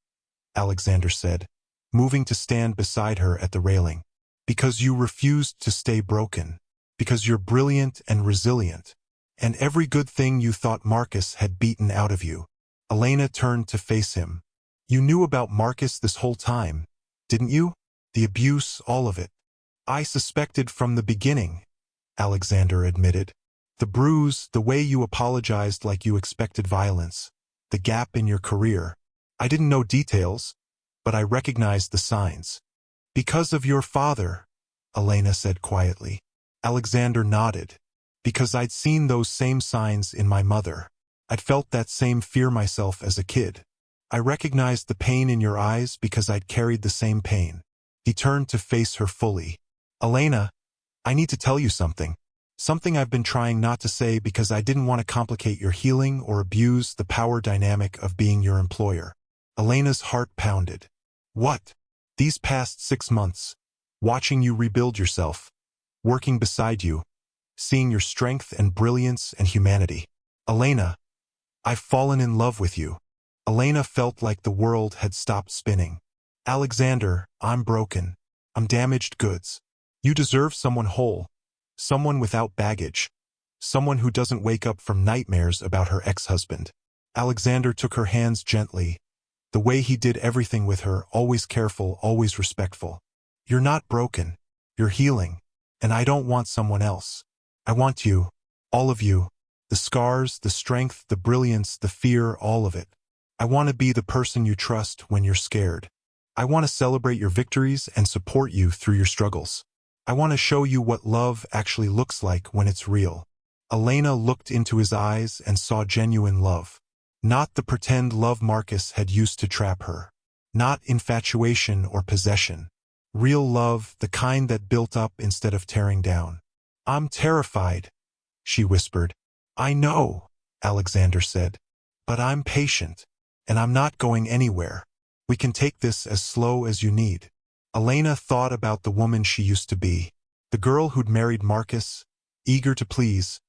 Alexander said, moving to stand beside her at the railing. "Because you refused to stay broken. Because you're brilliant and resilient. And every good thing you thought Marcus had beaten out of you." Elena turned to face him. "You knew about Marcus this whole time, didn't you? The abuse, all of it." "I suspected from the beginning," Alexander admitted. "The bruise, the way you apologized like you expected violence, the gap in your career. I didn't know details, but I recognized the signs." "Because of your father," Elena said quietly. Alexander nodded. "Because I'd seen those same signs in my mother. I'd felt that same fear myself as a kid. I recognized the pain in your eyes because I'd carried the same pain." He turned to face her fully. "Elena, I need to tell you something. Something I've been trying not to say because I didn't want to complicate your healing or abuse the power dynamic of being your employer." Elena's heart pounded. "What?" "These past 6 months, watching you rebuild yourself, working beside you, seeing your strength and brilliance and humanity. Elena, I've fallen in love with you." Elena felt like the world had stopped spinning. "Alexander, I'm broken. I'm damaged goods. You deserve someone whole, someone without baggage, someone who doesn't wake up from nightmares about her ex-husband." Alexander took her hands gently, the way he did everything with her, always careful, always respectful. "You're not broken. You're healing. And I don't want someone else. I want you, all of you, The scars, the strength, the brilliance, the fear, all of it. I want to be the person you trust when you're scared. I want to celebrate your victories and support you through your struggles. I want to show you what love actually looks like when it's real. Elena looked into his eyes and saw genuine love. Not the pretend love Marcus had used to trap her. Not infatuation or possession. Real love, the kind that built up instead of tearing down. I'm terrified, she whispered. I know, Alexander said. But I'm patient, and I'm not going anywhere. We can take this as slow as you need. Elena thought about the woman she used to be. The girl who'd married Marcus, eager to please,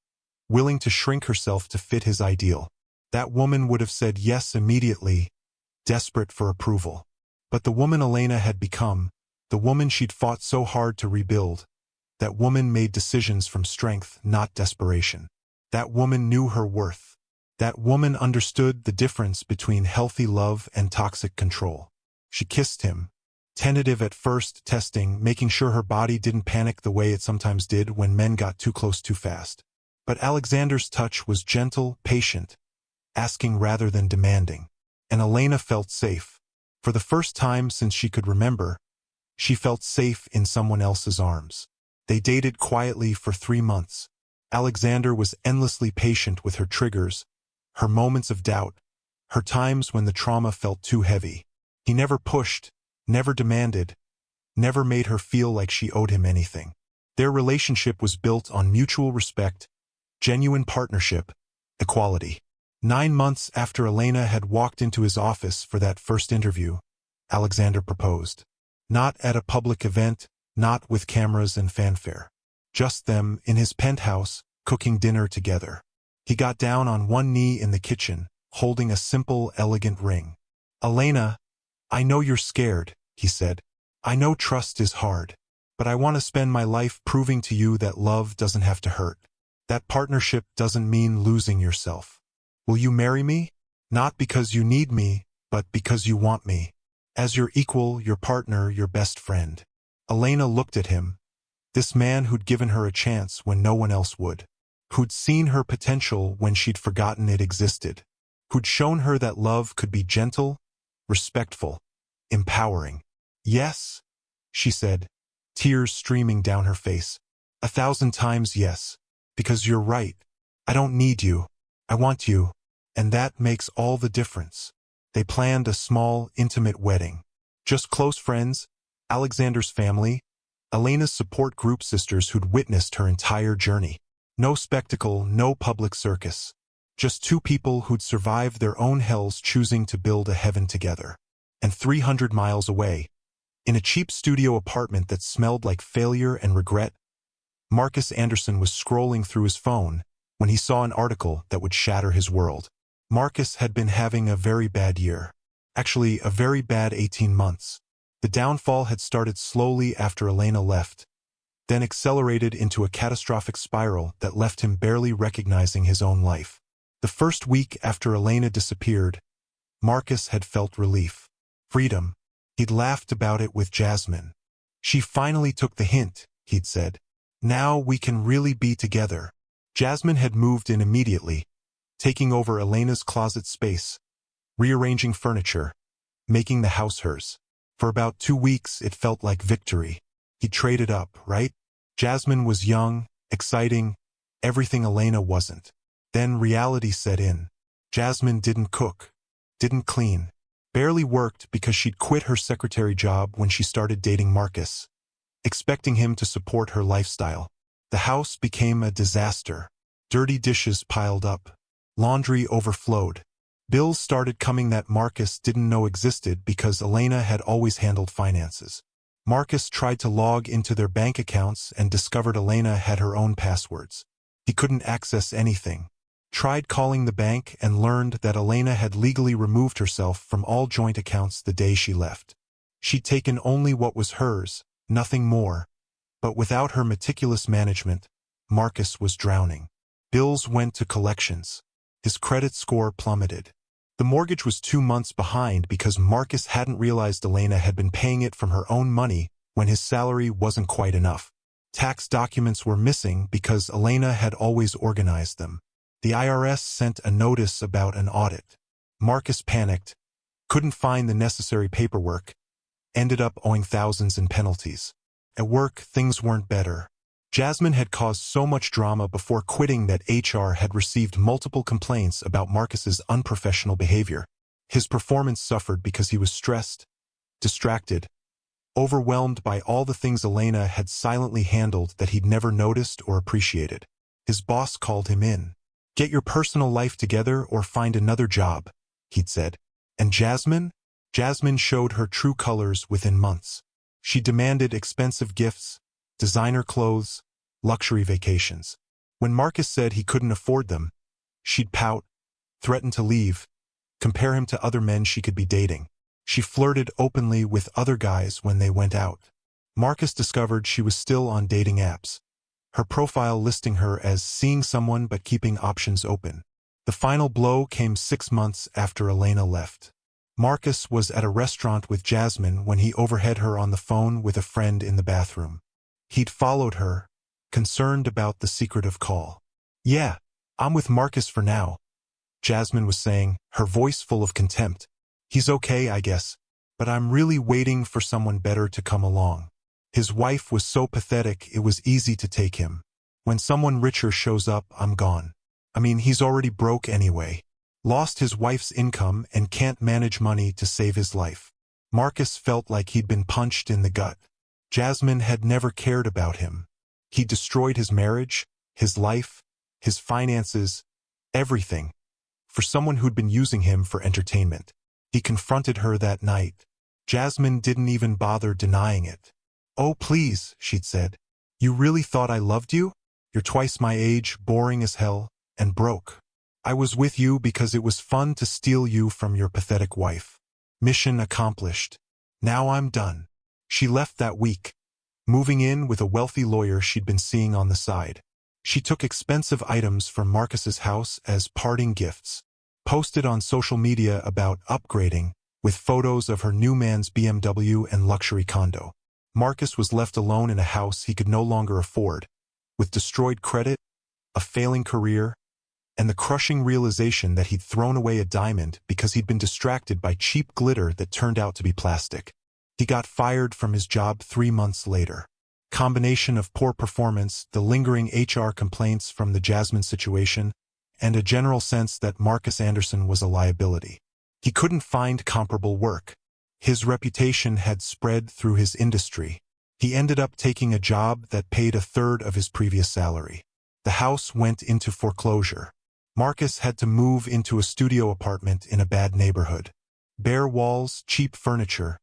willing to shrink herself to fit his ideal. That woman would have said yes immediately, desperate for approval. But the woman Elena had become, the woman she'd fought so hard to rebuild, that woman made decisions from strength, not desperation. That woman knew her worth. That woman understood the difference between healthy love and toxic control. She kissed him, tentative at first, testing, making sure her body didn't panic the way it sometimes did when men got too close too fast. But Alexander's touch was gentle, patient, asking rather than demanding. And Elena felt safe. For the first time since she could remember, she felt safe in someone else's arms. They dated quietly for 3 months. Alexander was endlessly patient with her triggers, her moments of doubt, her times when the trauma felt too heavy. He never pushed, never demanded, never made her feel like she owed him anything. Their relationship was built on mutual respect, genuine partnership, equality. 9 months after Elena had walked into his office for that first interview, Alexander proposed. Not at a public event, not with cameras and fanfare. Just them, in his penthouse, cooking dinner together. He got down on one knee in the kitchen, holding a simple, elegant ring. Elena, I know you're scared, he said. I know trust is hard. But I want to spend my life proving to you that love doesn't have to hurt. That partnership doesn't mean losing yourself. Will you marry me? Not because you need me, but because you want me. As your equal, your partner, your best friend. Elena looked at him. This man who'd given her a chance when no one else would. Who'd seen her potential when she'd forgotten it existed. Who'd shown her that love could be gentle, respectful, empowering. Yes, she said, tears streaming down her face. 1,000 times yes. Because you're right. I don't need you. I want you. And that makes all the difference. They planned a small, intimate wedding. Just close friends, Alexander's family, Elena's support group sisters who'd witnessed her entire journey. No spectacle, no public circus. Just 2 people who'd survived their own hells choosing to build a heaven together. And 300 miles away, in a cheap studio apartment that smelled like failure and regret, Marcus Anderson was scrolling through his phone when he saw an article that would shatter his world. Marcus had been having a very bad year. Actually, a very bad 18 months. The downfall had started slowly after Elena left, then accelerated into a catastrophic spiral that left him barely recognizing his own life. The first week after Elena disappeared, Marcus had felt relief. Freedom. He'd laughed about it with Jasmine. She finally took the hint, he'd said. Now we can really be together. Jasmine had moved in immediately, taking over Elena's closet space, rearranging furniture, making the house hers. For about 2 weeks, it felt like victory. He traded up, right? Jasmine was young, exciting, everything Elena wasn't. Then reality set in. Jasmine didn't cook, didn't clean, barely worked because she'd quit her secretary job when she started dating Marcus, expecting him to support her lifestyle. The house became a disaster. Dirty dishes piled up. Laundry overflowed. Bills started coming that Marcus didn't know existed because Elena had always handled finances. Marcus tried to log into their bank accounts and discovered Elena had her own passwords. He couldn't access anything. Tried calling the bank and learned that Elena had legally removed herself from all joint accounts the day she left. She'd taken only what was hers, nothing more. But without her meticulous management, Marcus was drowning. Bills went to collections. His credit score plummeted. The mortgage was 2 months behind because Marcus hadn't realized Elena had been paying it from her own money when his salary wasn't quite enough. Tax documents were missing because Elena had always organized them. The IRS sent a notice about an audit. Marcus panicked, couldn't find the necessary paperwork, ended up owing thousands in penalties. At work, things weren't better. Jasmine had caused so much drama before quitting that HR had received multiple complaints about Marcus's unprofessional behavior. His performance suffered because he was stressed, distracted, overwhelmed by all the things Elena had silently handled that he'd never noticed or appreciated. His boss called him in. "Get your personal life together or find another job," he'd said. And Jasmine? Jasmine showed her true colors within months. She demanded expensive gifts, designer clothes, luxury vacations. When Marcus said he couldn't afford them, she'd pout, threaten to leave, compare him to other men she could be dating. She flirted openly with other guys when they went out. Marcus discovered she was still on dating apps, her profile listing her as seeing someone but keeping options open. The final blow came 6 months after Elena left. Marcus was at a restaurant with Jasmine when he overheard her on the phone with a friend in the bathroom. He'd followed her, concerned about the secretive call. "Yeah, I'm with Marcus for now," Jasmine was saying, her voice full of contempt. "He's okay, I guess, but I'm really waiting for someone better to come along." His wife was so pathetic it was easy to take him. "When someone richer shows up, I'm gone. I mean, he's already broke anyway. Lost his wife's income and can't manage money to save his life." Marcus felt like he'd been punched in the gut. Jasmine had never cared about him. He destroyed his marriage, his life, his finances, everything, for someone who'd been using him for entertainment. He confronted her that night. Jasmine didn't even bother denying it. "Oh, please," she'd said. "You really thought I loved you? You're twice my age, boring as hell, and broke. I was with you because it was fun to steal you from your pathetic wife. Mission accomplished. Now I'm done." She left that week, moving in with a wealthy lawyer she'd been seeing on the side. She took expensive items from Marcus's house as parting gifts, posted on social media about upgrading, with photos of her new man's BMW and luxury condo. Marcus was left alone in a house he could no longer afford, with destroyed credit, a failing career, and the crushing realization that he'd thrown away a diamond because he'd been distracted by cheap glitter that turned out to be plastic. He got fired from his job 3 months later. Combination of poor performance, the lingering HR complaints from the Jasmine situation, and a general sense that Marcus Anderson was a liability. He couldn't find comparable work. His reputation had spread through his industry. He ended up taking a job that paid 1/3 of his previous salary. The house went into foreclosure. Marcus had to move into a studio apartment in a bad neighborhood. Bare walls, cheap furniture,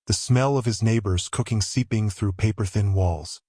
the smell of his neighbors cooking seeping through paper-thin walls.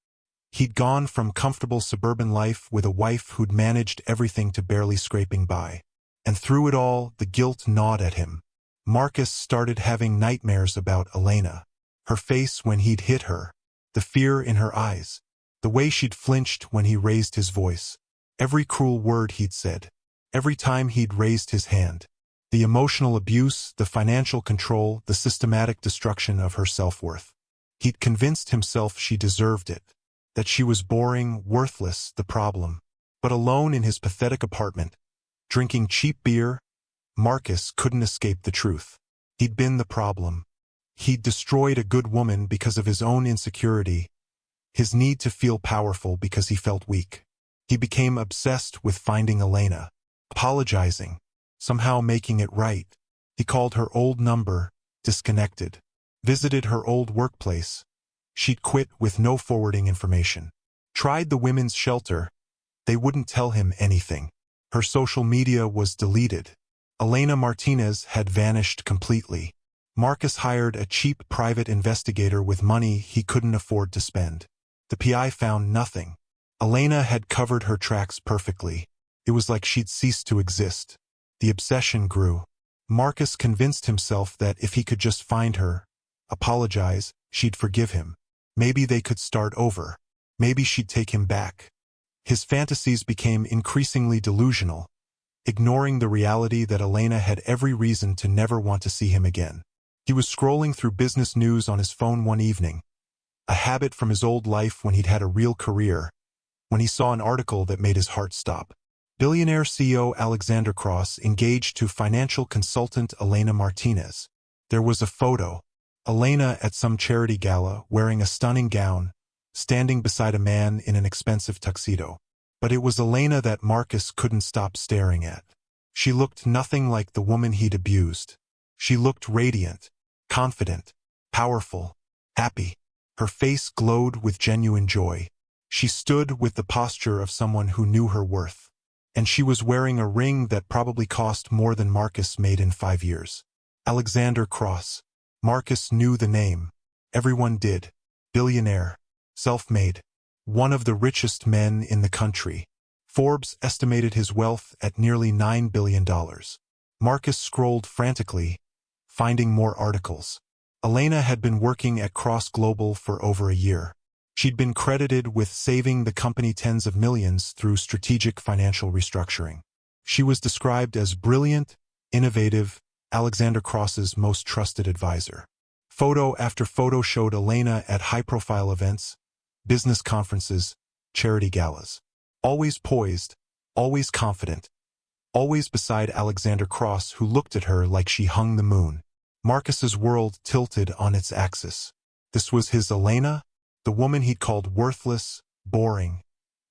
He'd gone from comfortable suburban life with a wife who'd managed everything to barely scraping by. And through it all, the guilt gnawed at him. Marcus started having nightmares about Elena. Her face when he'd hit her, the fear in her eyes, the way she'd flinched when he raised his voice, every cruel word he'd said, every time he'd raised his hand. The emotional abuse, the financial control, the systematic destruction of her self-worth. He'd convinced himself she deserved it, that she was boring, worthless, the problem. But alone in his pathetic apartment, drinking cheap beer, Marcus couldn't escape the truth. He'd been the problem. He'd destroyed a good woman because of his own insecurity, his need to feel powerful because he felt weak. He became obsessed with finding Elena, apologizing, somehow making it right. He called her old number, disconnected, visited her old workplace. She'd quit with no forwarding information. Tried the women's shelter. They wouldn't tell him anything. Her social media was deleted. Elena Martinez had vanished completely. Marcus hired a cheap private investigator with money he couldn't afford to spend. The PI found nothing. Elena had covered her tracks perfectly. It was like she'd ceased to exist. The obsession grew. Marcus convinced himself that if he could just find her, apologize, she'd forgive him. Maybe they could start over. Maybe she'd take him back. His fantasies became increasingly delusional, ignoring the reality that Elena had every reason to never want to see him again. He was scrolling through business news on his phone one evening, a habit from his old life when he'd had a real career, when he saw an article that made his heart stop. Billionaire CEO Alexander Cross engaged to financial consultant Elena Martinez. There was a photo. Elena at some charity gala wearing a stunning gown, standing beside a man in an expensive tuxedo. But it was Elena that Marcus couldn't stop staring at. She looked nothing like the woman he'd abused. She looked radiant, confident, powerful, happy. Her face glowed with genuine joy. She stood with the posture of someone who knew her worth. And she was wearing a ring that probably cost more than Marcus made in 5 years. Alexander Cross. Marcus knew the name. Everyone did. Billionaire. Self-made. One of the richest men in the country. Forbes estimated his wealth at nearly $9 billion. Marcus scrolled frantically, finding more articles. Elena had been working at Cross Global for over a year. She'd been credited with saving the company tens of millions through strategic financial restructuring. She was described as brilliant, innovative, Alexander Cross's most trusted advisor. Photo after photo showed Elena at high-profile events, business conferences, charity galas. Always poised, always confident, always beside Alexander Cross, who looked at her like she hung the moon. Marcus's world tilted on its axis. This was his Elena, the woman he'd called worthless, boring,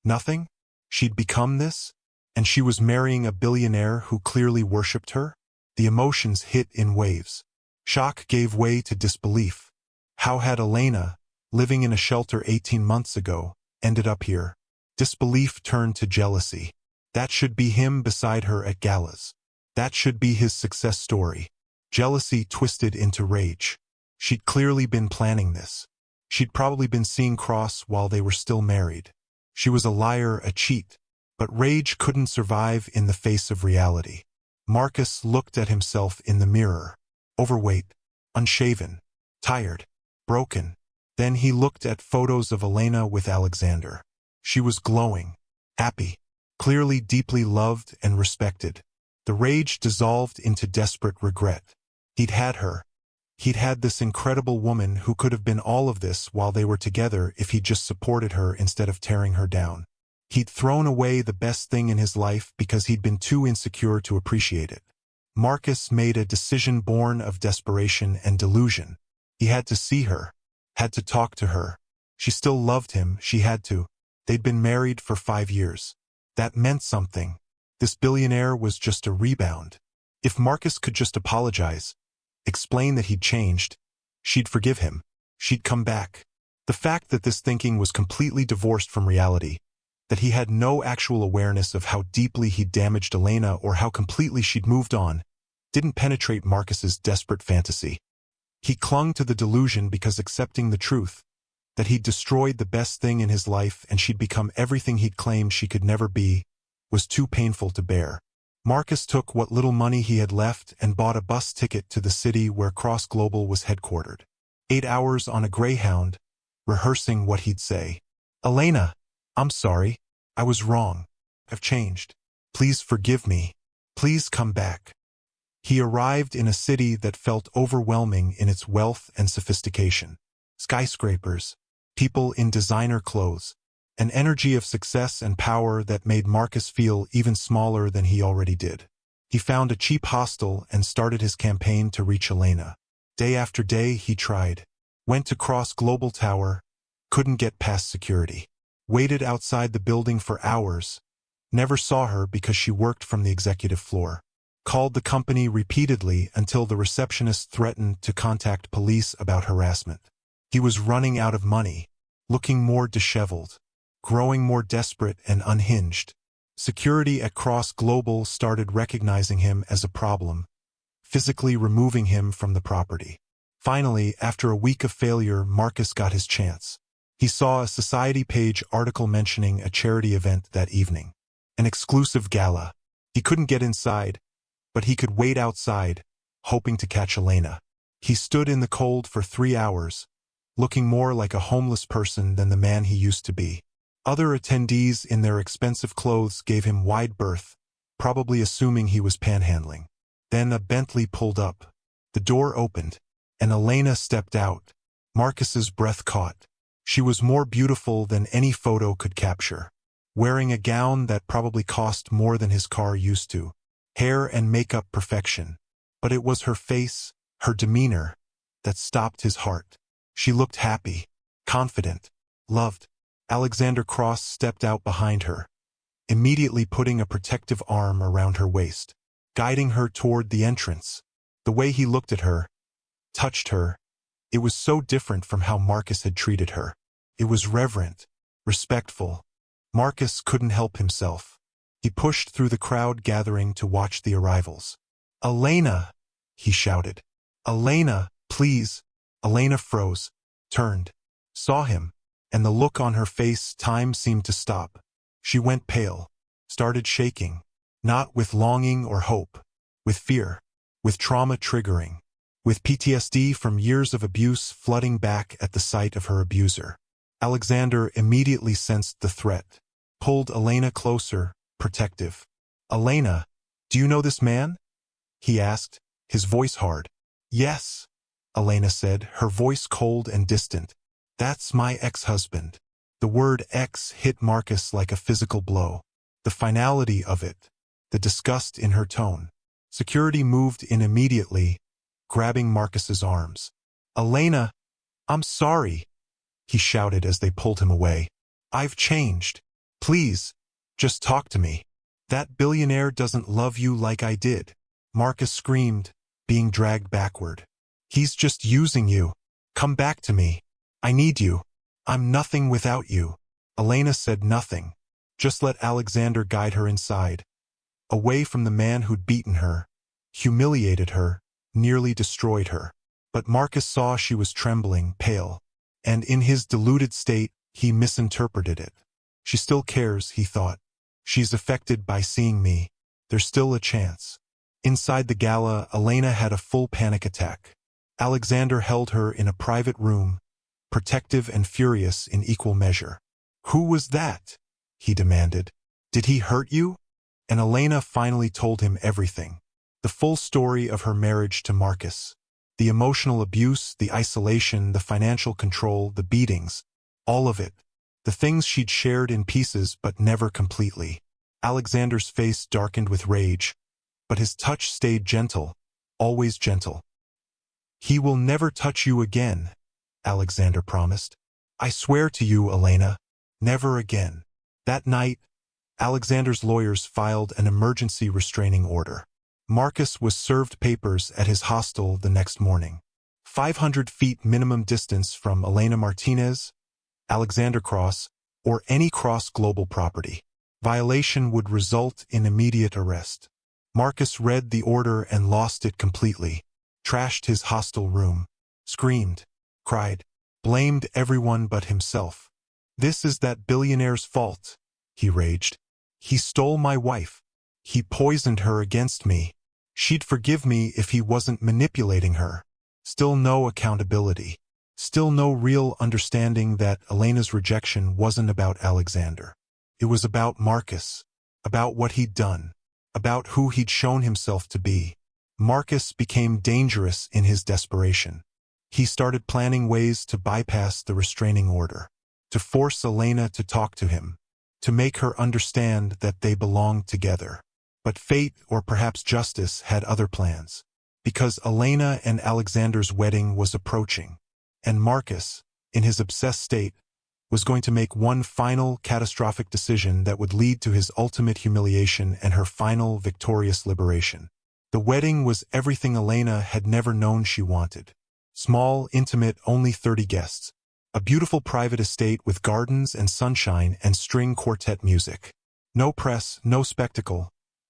nothing? She'd become this? And she was marrying a billionaire who clearly worshipped her? The emotions hit in waves. Shock gave way to disbelief. How had Elena, living in a shelter 18 months ago, ended up here? Disbelief turned to jealousy. That should be him beside her at galas. That should be his success story. Jealousy twisted into rage. She'd clearly been planning this. She'd probably been seeing Cross while they were still married. She was a liar, a cheat. But rage couldn't survive in the face of reality. Marcus looked at himself in the mirror. Overweight, unshaven, tired, broken. Then he looked at photos of Elena with Alexander. She was glowing, happy, clearly deeply loved and respected. The rage dissolved into desperate regret. He'd had her. He'd had this incredible woman who could have been all of this while they were together if he'd just supported her instead of tearing her down. He'd thrown away the best thing in his life because he'd been too insecure to appreciate it. Marcus made a decision born of desperation and delusion. He had to see her, had to talk to her. She still loved him, she had to. They'd been married for 5 years. That meant something. This billionaire was just a rebound. If Marcus could just apologize, explain that he'd changed, she'd forgive him. She'd come back. The fact that this thinking was completely divorced from reality, that he had no actual awareness of how deeply he'd damaged Elena or how completely she'd moved on, didn't penetrate Marcus's desperate fantasy. He clung to the delusion because accepting the truth, that he'd destroyed the best thing in his life and she'd become everything he'd claimed she could never be, was too painful to bear. Marcus took what little money he had left and bought a bus ticket to the city where Cross Global was headquartered. 8 hours on a Greyhound, rehearsing what he'd say. Elena, I'm sorry. I was wrong. I've changed. Please forgive me. Please come back. He arrived in a city that felt overwhelming in its wealth and sophistication. Skyscrapers, people in designer clothes, an energy of success and power that made Marcus feel even smaller than he already did. He found a cheap hostel and started his campaign to reach Elena. Day after day he tried. Went to Cross Global Tower, couldn't get past security. Waited outside the building for hours. Never saw her because she worked from the executive floor. Called the company repeatedly until the receptionist threatened to contact police about harassment. He was running out of money, looking more disheveled, growing more desperate and unhinged. Security at Cross Global started recognizing him as a problem, physically removing him from the property. Finally, after a week of failure, Marcus got his chance. He saw a Society page article mentioning a charity event that evening. An exclusive gala. He couldn't get inside, but he could wait outside, hoping to catch Elena. He stood in the cold for 3 hours, looking more like a homeless person than the man he used to be. Other attendees in their expensive clothes gave him wide berth, probably assuming he was panhandling. Then a Bentley pulled up. The door opened, and Elena stepped out. Marcus's breath caught. She was more beautiful than any photo could capture. wearing a gown that probably cost more than his car used to, hair and makeup perfection. But it was her face, her demeanor, that stopped his heart. She looked happy, confident, loved. Alexander Cross stepped out behind her, immediately putting a protective arm around her waist, guiding her toward the entrance. The way he looked at her, touched her, it was so different from how Marcus had treated her. It was reverent, respectful. Marcus couldn't help himself. He pushed through the crowd gathering to watch the arrivals. "Elena!" he shouted. "Elena, please!" Elena froze, turned, saw him, and the look on her face, time seemed to stop. She went pale, started shaking, not with longing or hope, with fear, with trauma triggering, with PTSD from years of abuse flooding back at the sight of her abuser. Alexander immediately sensed the threat, pulled Elena closer, protective. "Elena, do you know this man?" he asked, his voice hard. "Yes," Elena said, her voice cold and distant. "That's my ex-husband." The word ex hit Marcus like a physical blow. The finality of it, the disgust in her tone. Security moved in immediately, grabbing Marcus's arms. "Elena, I'm sorry," he shouted as they pulled him away. "I've changed. Please, just talk to me. That billionaire doesn't love you like I did." Marcus screamed, being dragged backward. "He's just using you. Come back to me. I need you. I'm nothing without you." Elena said nothing, just let Alexander guide her inside, away from the man who'd beaten her, humiliated her, nearly destroyed her. But Marcus saw she was trembling, pale, and in his deluded state, he misinterpreted it. "She still cares," he thought. "She's affected by seeing me. There's still a chance." Inside the gala, Elena had a full panic attack. Alexander held her in a private room, protective and furious in equal measure. "Who was that?" he demanded. "Did he hurt you?" And Elena finally told him everything. The full story of her marriage to Marcus. The emotional abuse, the isolation, the financial control, the beatings. All of it. The things she'd shared in pieces but never completely. Alexander's face darkened with rage, but his touch stayed gentle, always gentle. "He will never touch you again," Alexander promised. "I swear to you, Elena, never again." That night, Alexander's lawyers filed an emergency restraining order. Marcus was served papers at his hostel the next morning. 500 feet minimum distance from Elena Martinez, Alexander Cross, or any Cross Global property. Violation would result in immediate arrest. Marcus read the order and lost it completely. Trashed his hostel room. Screamed. Cried. Blamed everyone but himself. "This is that billionaire's fault," he raged. "He stole my wife. He poisoned her against me. She'd forgive me if he wasn't manipulating her." Still no accountability. Still no real understanding that Elena's rejection wasn't about Alexander. It was about Marcus. About what he'd done. About who he'd shown himself to be. Marcus became dangerous in his desperation. He started planning ways to bypass the restraining order. To force Elena to talk to him. To make her understand that they belonged together. But fate, or perhaps justice, had other plans. Because Elena and Alexander's wedding was approaching. And Marcus, in his obsessed state, was going to make one final catastrophic decision that would lead to his ultimate humiliation and her final victorious liberation. The wedding was everything Elena had never known she wanted. Small, intimate, only 30 guests. A beautiful private estate with gardens and sunshine and string quartet music. No press, no spectacle.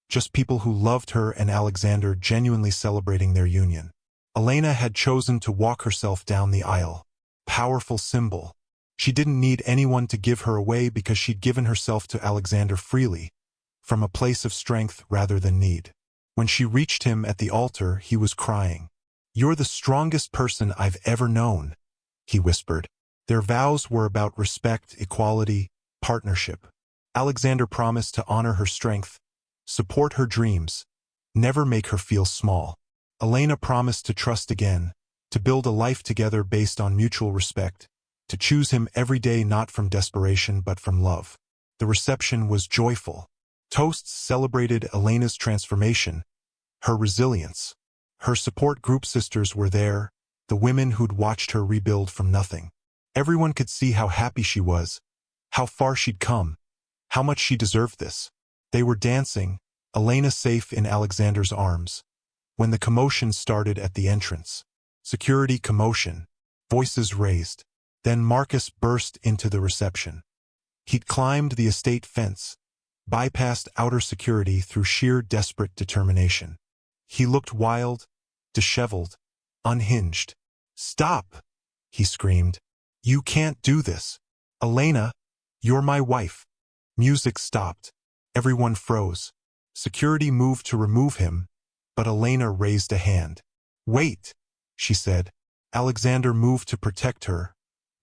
Just people who loved her and Alexander genuinely celebrating their union. Elena had chosen to walk herself down the aisle. Powerful symbol. She didn't need anyone to give her away because she'd given herself to Alexander freely, from a place of strength rather than need. When she reached him at the altar, he was crying. "You're the strongest person I've ever known," he whispered. Their vows were about respect, equality, partnership. Alexander promised to honor her strength, support her dreams, never make her feel small. Elena promised to trust again, to build a life together based on mutual respect, to choose him every day not from desperation but from love. The reception was joyful. Toasts celebrated Elena's transformation, her resilience. Her support group sisters were there, the women who'd watched her rebuild from nothing. Everyone could see how happy she was, how far she'd come, how much she deserved this. They were dancing, Elena safe in Alexander's arms, when the commotion started at the entrance. Security commotion, voices raised. Then Marcus burst into the reception. He'd climbed the estate fence, bypassed outer security through sheer desperate determination. He looked wild, disheveled, unhinged. "Stop!" he screamed. "You can't do this. Elena, you're my wife." Music stopped. Everyone froze. Security moved to remove him, but Elena raised a hand. "Wait," she said. Alexander moved to protect her,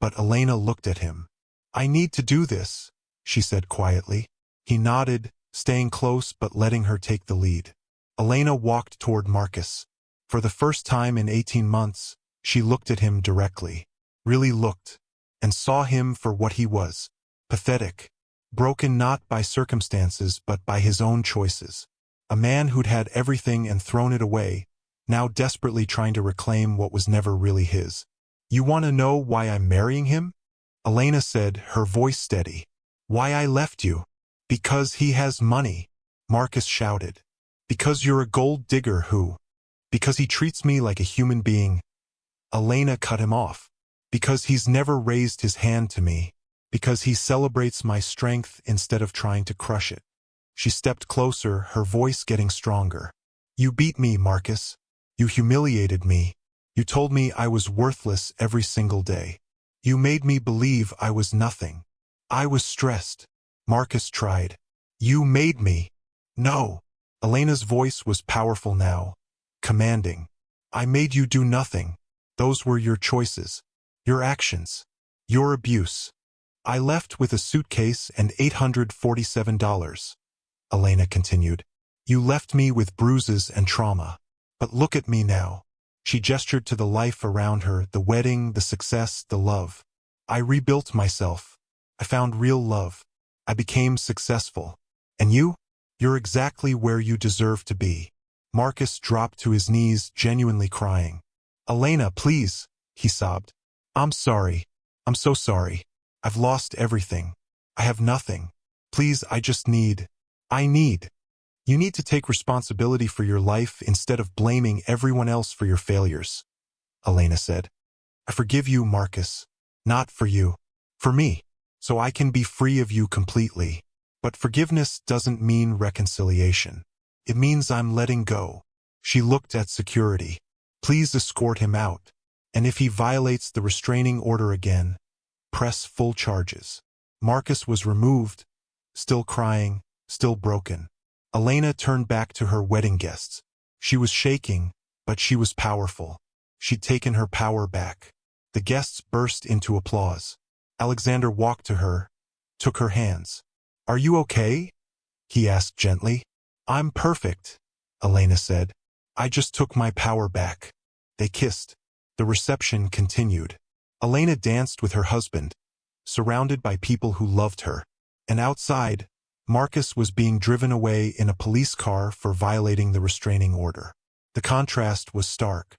but Elena looked at him. "I need to do this," she said quietly. He nodded, staying close but letting her take the lead. Elena walked toward Marcus. For the first time in 18 months, she looked at him directly. Really looked, and saw him for what he was. Pathetic. Broken not by circumstances but by his own choices. A man who'd had everything and thrown it away, now desperately trying to reclaim what was never really his. "You want to know why I'm marrying him?" Elena said, her voice steady. "Why I left you?" "Because he has money," Marcus shouted. "Because you're a gold digger who... Because he treats me like a human being." Elena cut him off. "Because he's never raised his hand to me. Because he celebrates my strength instead of trying to crush it." She stepped closer, her voice getting stronger. "You beat me, Marcus. You humiliated me. You told me I was worthless every single day. You made me believe I was nothing. I was stressed." Marcus tried. "You made me." "No." Elena's voice was powerful now, commanding. "I made you do nothing. Those were your choices, your actions, your abuse. I left with a suitcase and $847. Elena continued. "You left me with bruises and trauma. But look at me now." She gestured to the life around her, the wedding, the success, the love. "I rebuilt myself. I found real love. I became successful. And you? You're exactly where you deserve to be." Marcus dropped to his knees, genuinely crying. "Elena, please," he sobbed. "I'm sorry. I'm so sorry. I've lost everything. I have nothing. Please, I need. You need to take responsibility for your life instead of blaming everyone else for your failures," Elena said. "I forgive you, Marcus. Not for you. For me. So I can be free of you completely. But forgiveness doesn't mean reconciliation. It means I'm letting go." She looked at security. "Please escort him out. And if he violates the restraining order again, press full charges." Marcus was removed, still crying, still broken. Elena turned back to her wedding guests. She was shaking, but she was powerful. She'd taken her power back. The guests burst into applause. Alexander walked to her, took her hands. "Are you okay?" he asked gently. "I'm perfect," Elena said. "I just took my power back." They kissed. The reception continued. Elena danced with her husband, surrounded by people who loved her. And outside, Marcus was being driven away in a police car for violating the restraining order. The contrast was stark.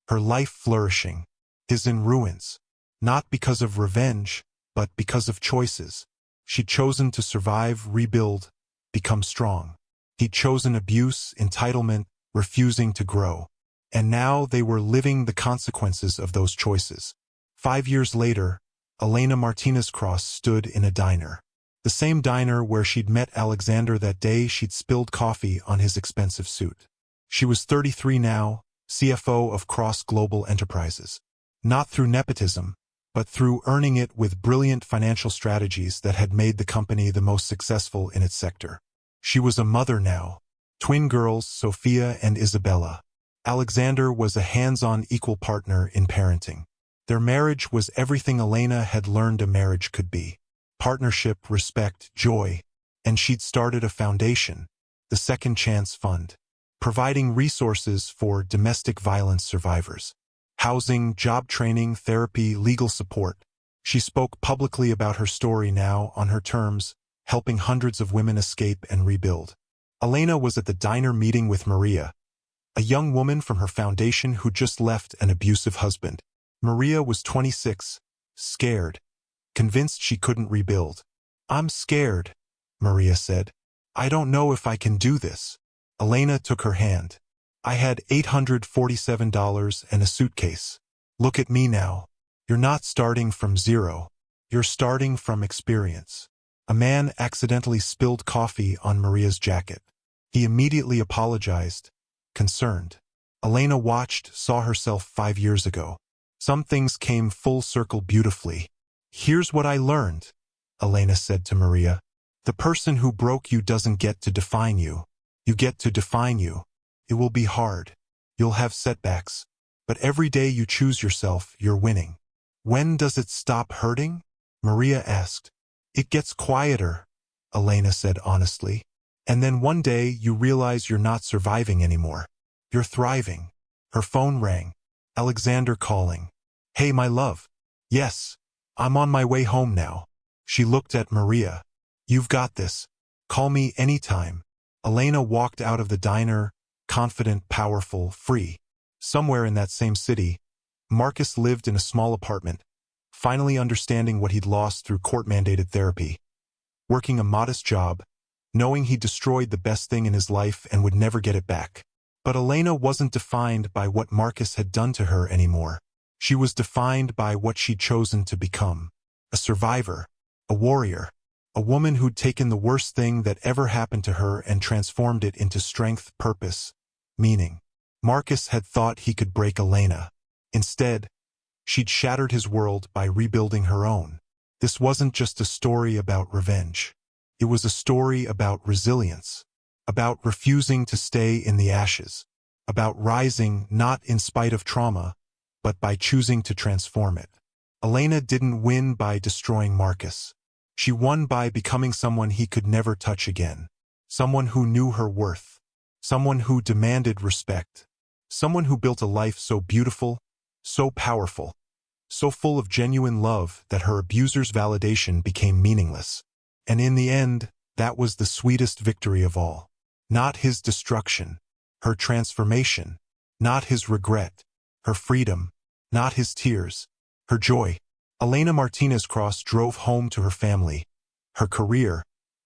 Her life flourishing, his in ruins. Not because of revenge, but because of choices. She'd chosen to survive, rebuild, become strong. He'd chosen abuse, entitlement, refusing to grow. And now they were living the consequences of those choices. 5 years later, Elena Martinez Cross stood in a diner. The same diner where she'd met Alexander that day she'd spilled coffee on his expensive suit. She was 33 now, CFO of Cross Global Enterprises. Not through nepotism, but through earning it with brilliant financial strategies that had made the company the most successful in its sector. She was a mother now. Twin girls, Sophia and Isabella. Alexander was a hands-on equal partner in parenting. Their marriage was everything Elena had learned a marriage could be. Partnership, respect, joy. And she'd started a foundation, the Second Chance Fund, providing resources for domestic violence survivors. Housing, job training, therapy, legal support. She spoke publicly about her story now on her terms, helping hundreds of women escape and rebuild. Elena was at the diner meeting with Maria, a young woman from her foundation who just left an abusive husband. Maria was 26, scared, convinced she couldn't rebuild. "I'm scared," Maria said. "I don't know if I can do this." Elena took her hand. "I had $847 and a suitcase. Look at me now. You're not starting from zero. You're starting from experience." A man accidentally spilled coffee on Maria's jacket. He immediately apologized, concerned. Elena watched, saw herself 5 years ago. Some things came full circle beautifully. "Here's what I learned," Elena said to Maria. "The person who broke you doesn't get to define you. You get to define you. It will be hard. You'll have setbacks. But every day you choose yourself, you're winning." "When does it stop hurting?" Maria asked. "It gets quieter," Elena said honestly. "And then one day you realize you're not surviving anymore. You're thriving." Her phone rang. Alexander calling. "Hey, my love." "Yes. I'm on my way home now." She looked at Maria. "You've got this. Call me anytime." Elena walked out of the diner, confident, powerful, free. Somewhere in that same city, Marcus lived in a small apartment, finally understanding what he'd lost through court-mandated therapy. Working a modest job, knowing he'd destroyed the best thing in his life and would never get it back. But Elena wasn't defined by what Marcus had done to her anymore. She was defined by what she'd chosen to become. A survivor, a warrior, a woman who'd taken the worst thing that ever happened to her and transformed it into strength, purpose, meaning. Marcus had thought he could break Elena. Instead, she'd shattered his world by rebuilding her own. This wasn't just a story about revenge. It was a story about resilience, about refusing to stay in the ashes, about rising not in spite of trauma, but by choosing to transform it. Elena didn't win by destroying Marcus. She won by becoming someone he could never touch again. Someone who knew her worth. Someone who demanded respect. Someone who built a life so beautiful, so powerful, so full of genuine love that her abuser's validation became meaningless. And in the end, that was the sweetest victory of all. Not his destruction, her transformation. Not his regret, her freedom. Not his tears, her joy. Elena Martinez Cross drove home to her family, her career,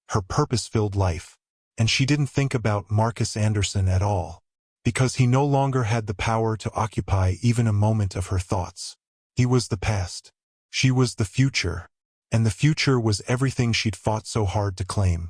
her purpose-filled life. And she didn't think about Marcus Anderson at all, because he no longer had the power to occupy even a moment of her thoughts. He was the past. She was the future. And the future was everything she'd fought so hard to claim.